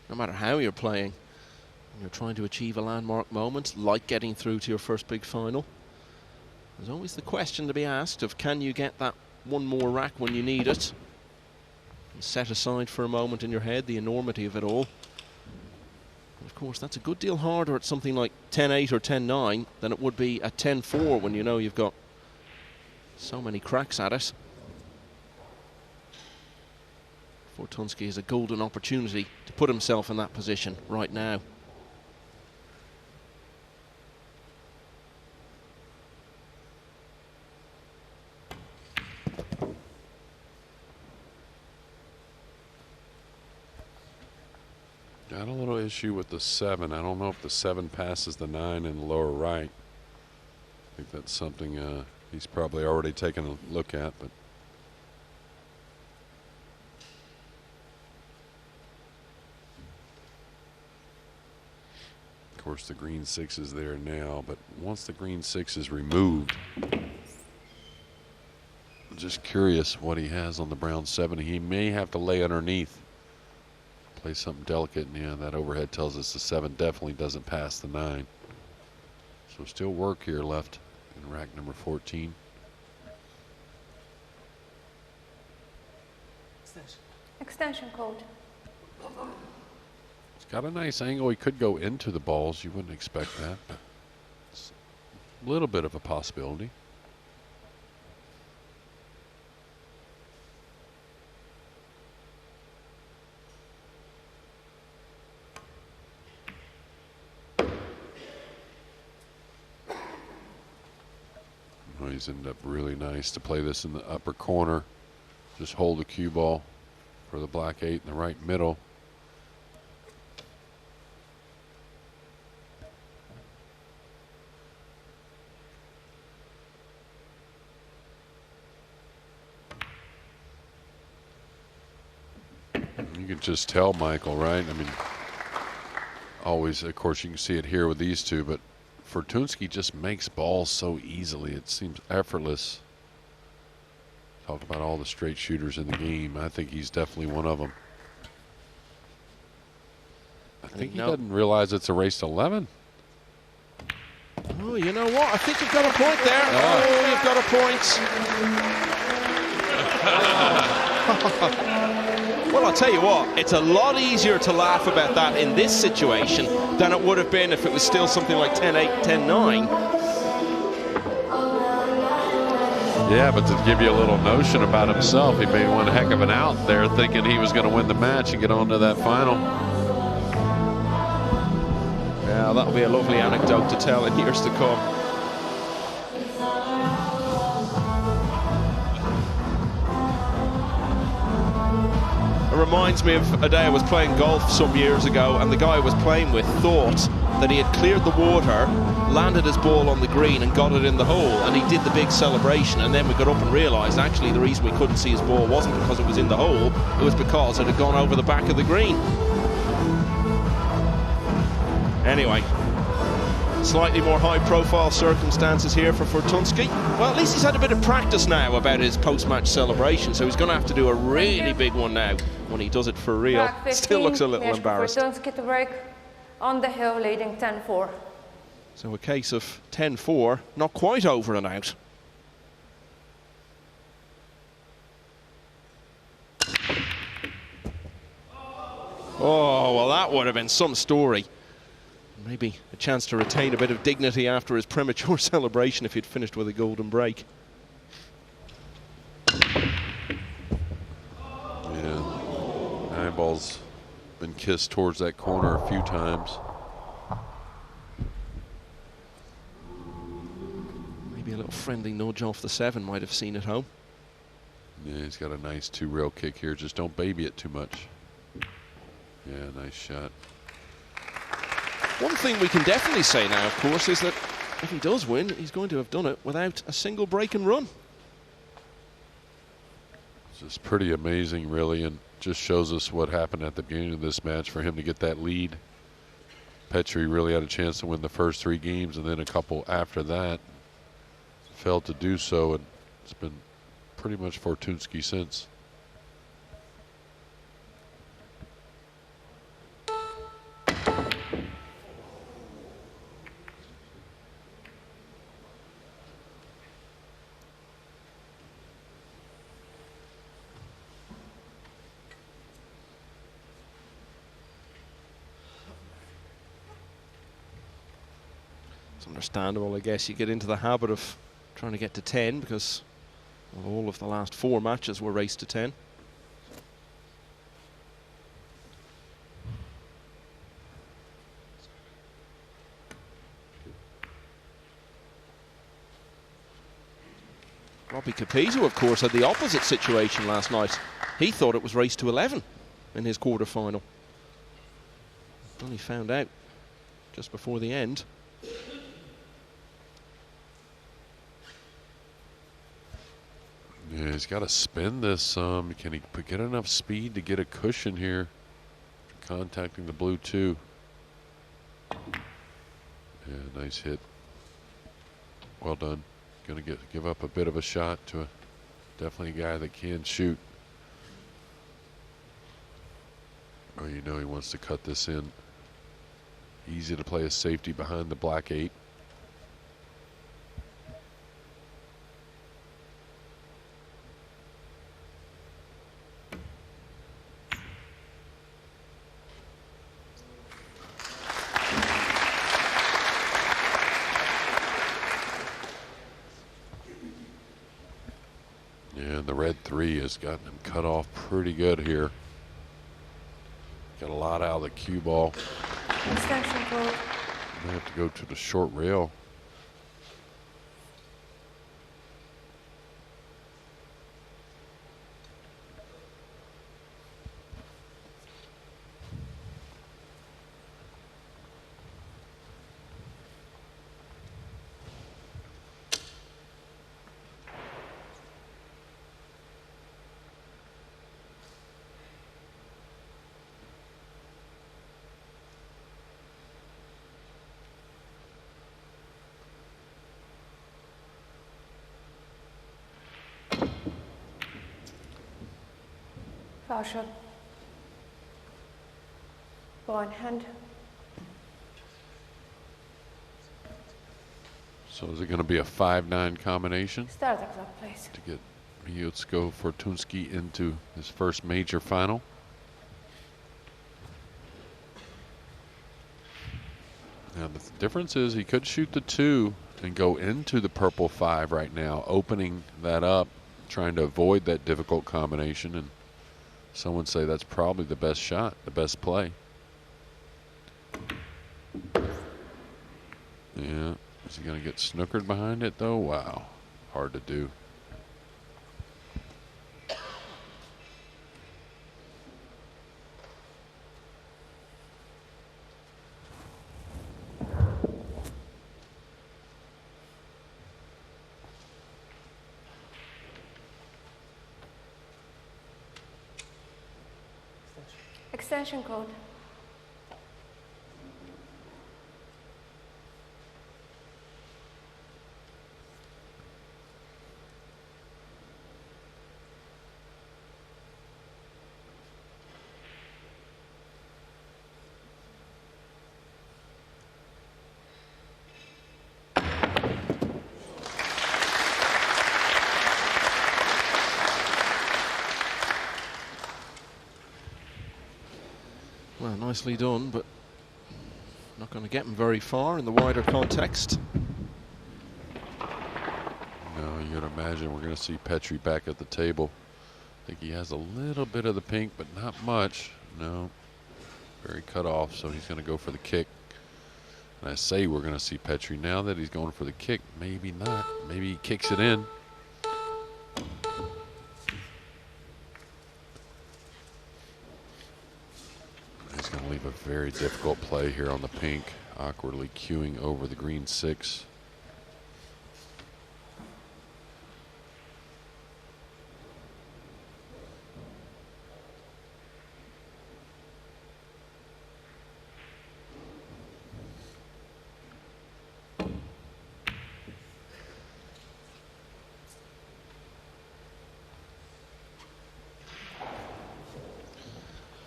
No matter how you're playing, when you're trying to achieve a landmark moment, like getting through to your first big final, there's always the question to be asked of, can you get that 1 more rack when you need it? And set aside for a moment in your head the enormity of it all. And of course, that's a good deal harder at something like 10-8 or 10-9 than it would be at 10-4 when you know you've got so many cracks at it. Fortunski has a golden opportunity to put himself in that position right now. Got a little issue with the 7. I don't know if the 7 passes the 9 in the lower right. I think that's something he's probably already taken a look at, but of course the green 6 is there now, but once the green 6 is removed, I'm just curious what he has on the brown 7. He may have to lay underneath, play something delicate, and yeah, that overhead tells us the 7 definitely doesn't pass the 9. So still work here left in rack number 14. Extension code. It's got a nice angle. He could go into the balls. You wouldn't expect that, but it's a little bit of a possibility. Oh, he's ended up really nice to play this in the upper corner. Just hold the cue ball for the black 8 in the right middle. You can just tell Michael, right? I mean, always, of course, you can see it here with these two, but Fortunski just makes balls so easily. It seems effortless. Talk about all the straight shooters in the game. I think he's definitely one of them. I think he doesn't realize it's a race to 11. Oh, you know what? I think you've got a point there. Oh, you've got a point. Well, I'll tell you what, it's a lot easier to laugh about that in this situation than it would have been if it was still something like 10-8, 10-9. Yeah, but to give you a little notion about himself, he made one heck of an out there thinking he was going to win the match and get on to that final. Yeah, that'll be a lovely anecdote to tell in years to come. It reminds me of a day I was playing golf some years ago, and the guy I was playing with thought that he had cleared the water, landed his ball on the green and got it in the hole, and he did the big celebration, and then we got up and realised actually the reason we couldn't see his ball wasn't because it was in the hole, it was because it had gone over the back of the green. Anyway, slightly more high-profile circumstances here for Fortunski. Well, at least he's had a bit of practice now about his post-match celebration, so he's going to have to do a really big one now when he does it for real. 15, Still looks a little Mieszko embarrassed. Fortunski to break on the hill, leading 10-4. So a case of 10-4, not quite over and out. Oh, well, that would have been some story. Maybe a chance to retain a bit of dignity after his premature celebration if he'd finished with a golden break. Yeah, 9 ball's been kissed towards that corner a few times. Maybe a little friendly nudge off the 7 might have seen it home. Yeah, he's got a nice 2-rail kick here. Just don't baby it too much. Yeah, nice shot. One thing we can definitely say now, of course, is that if he does win, he's going to have done it without a single break and run. It's just pretty amazing, really, and just shows us what happened at the beginning of this match for him to get that lead. Petri really had a chance to win the first 3 games, and then a couple after that. Failed to do so, and it's been pretty much Fortunski since. Understandable, I guess. You get into the habit of trying to get to 10 because all of the last 4 matches were raced to 10. Robbie Capito, of course, had the opposite situation last night. He thought it was raced to 11 in his quarter-final. Only found out just before the end. Yeah, he's got to spin this some. Can he get enough speed to get a cushion here? Contacting the blue two. Yeah, nice hit. Well done. Gonna give up a bit of a shot to a definitely a guy that can shoot. Oh, you know he wants to cut this in. Easy to play a safety behind the black 8. Yeah, the red 3 has gotten him cut off pretty good here. Got a lot out of the cue ball. Extension code. Might have to go to the short rail. Foul shot. Ball in hand. So is it going to be a 5-9 combination Start the clock, please. to get Mieszko Fortunski into his first major final? Now the difference is he could shoot the 2 and go into the purple 5 right now, opening that up, trying to avoid that difficult combination, and some would say that's probably the best shot, the best play. Yeah, is he going to get snookered behind it though? Wow, hard to do. Extension code. Well, nicely done, but not going to get him very far in the wider context. No, you'd imagine we're going to see Petri back at the table. I think he has a little bit of the pink, but not much. No, very cut off, so he's going to go for the kick. And I say we're going to see Petri now that he's going for the kick. Maybe not. Maybe he kicks it in. He's going to leave a very difficult play here on the pink, awkwardly cueing over the green 6.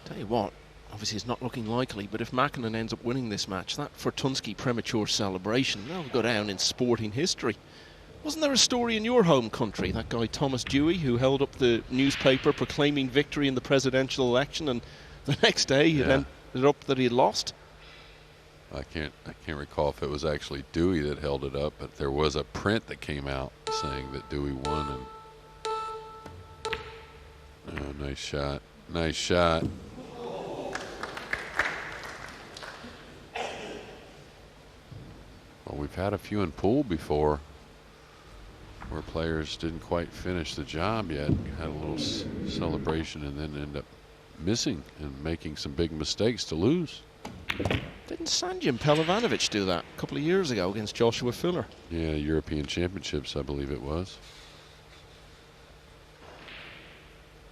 Tell you what, obviously it's not looking likely, but if Makkonen ends up winning this match, that Fortunski premature celebration, that'll go down in sporting history. Wasn't there a story in your home country, that guy Thomas Dewey, who held up the newspaper proclaiming victory in the presidential election, and the next day it ended up that he had lost? I can't recall if it was actually Dewey that held it up, but there was a print that came out saying that Dewey won. And oh, nice shot, nice shot. Well, we've had a few in pool before where players didn't quite finish the job yet. You had a little celebration and then end up missing and making some big mistakes to lose. Didn't Sanjin Pelovanovic do that a couple of years ago against Joshua Filler? Yeah, European Championships, I believe it was.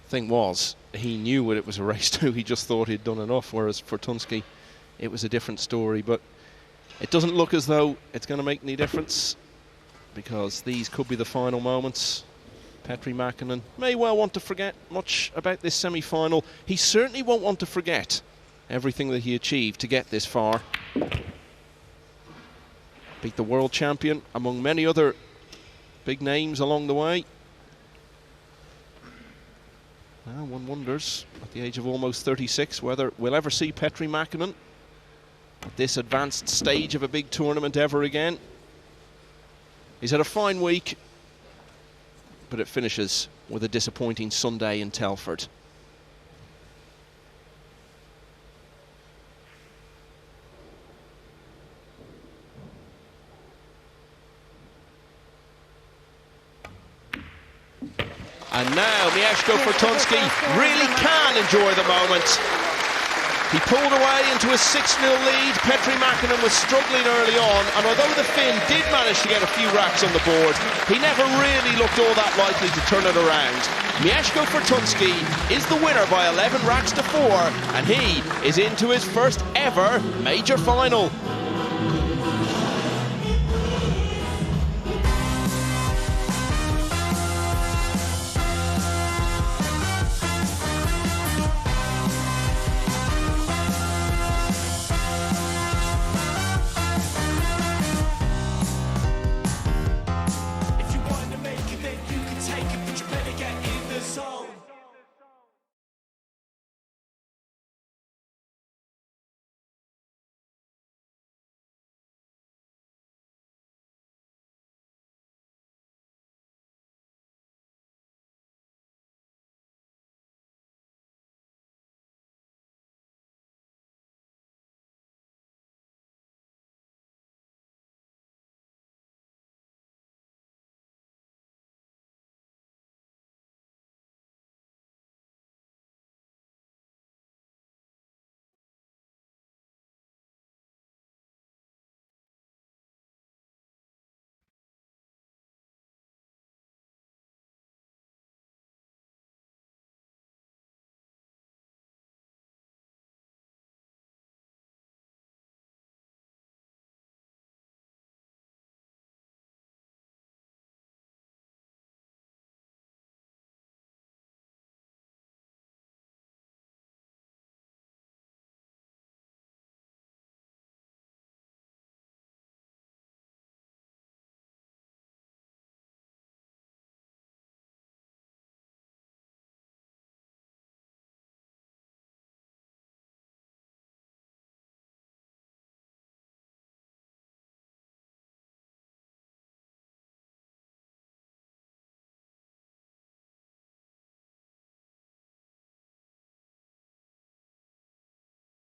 Thing was, he knew it was a race too. He just thought he'd done enough, whereas for Fortunski, it was a different story. But it doesn't look as though it's going to make any difference, because these could be the final moments. Petri Makkonen may well want to forget much about this semi-final. He certainly won't want to forget everything that he achieved to get this far. Beat the world champion, among many other big names along the way. Now one wonders, at the age of almost 36, whether we'll ever see Petri Makkonen at this advanced stage of a big tournament ever again. He's had a fine week, but it finishes with a disappointing Sunday in Telford. And now Mieszko Fortunski really can enjoy the moment. He pulled away into a 6-0 lead. Petri Makkonen was struggling early on, and although the Finn did manage to get a few racks on the board, he never really looked all that likely to turn it around. Mieszko Fortunski is the winner by 11 racks to 4, and he is into his first ever major final.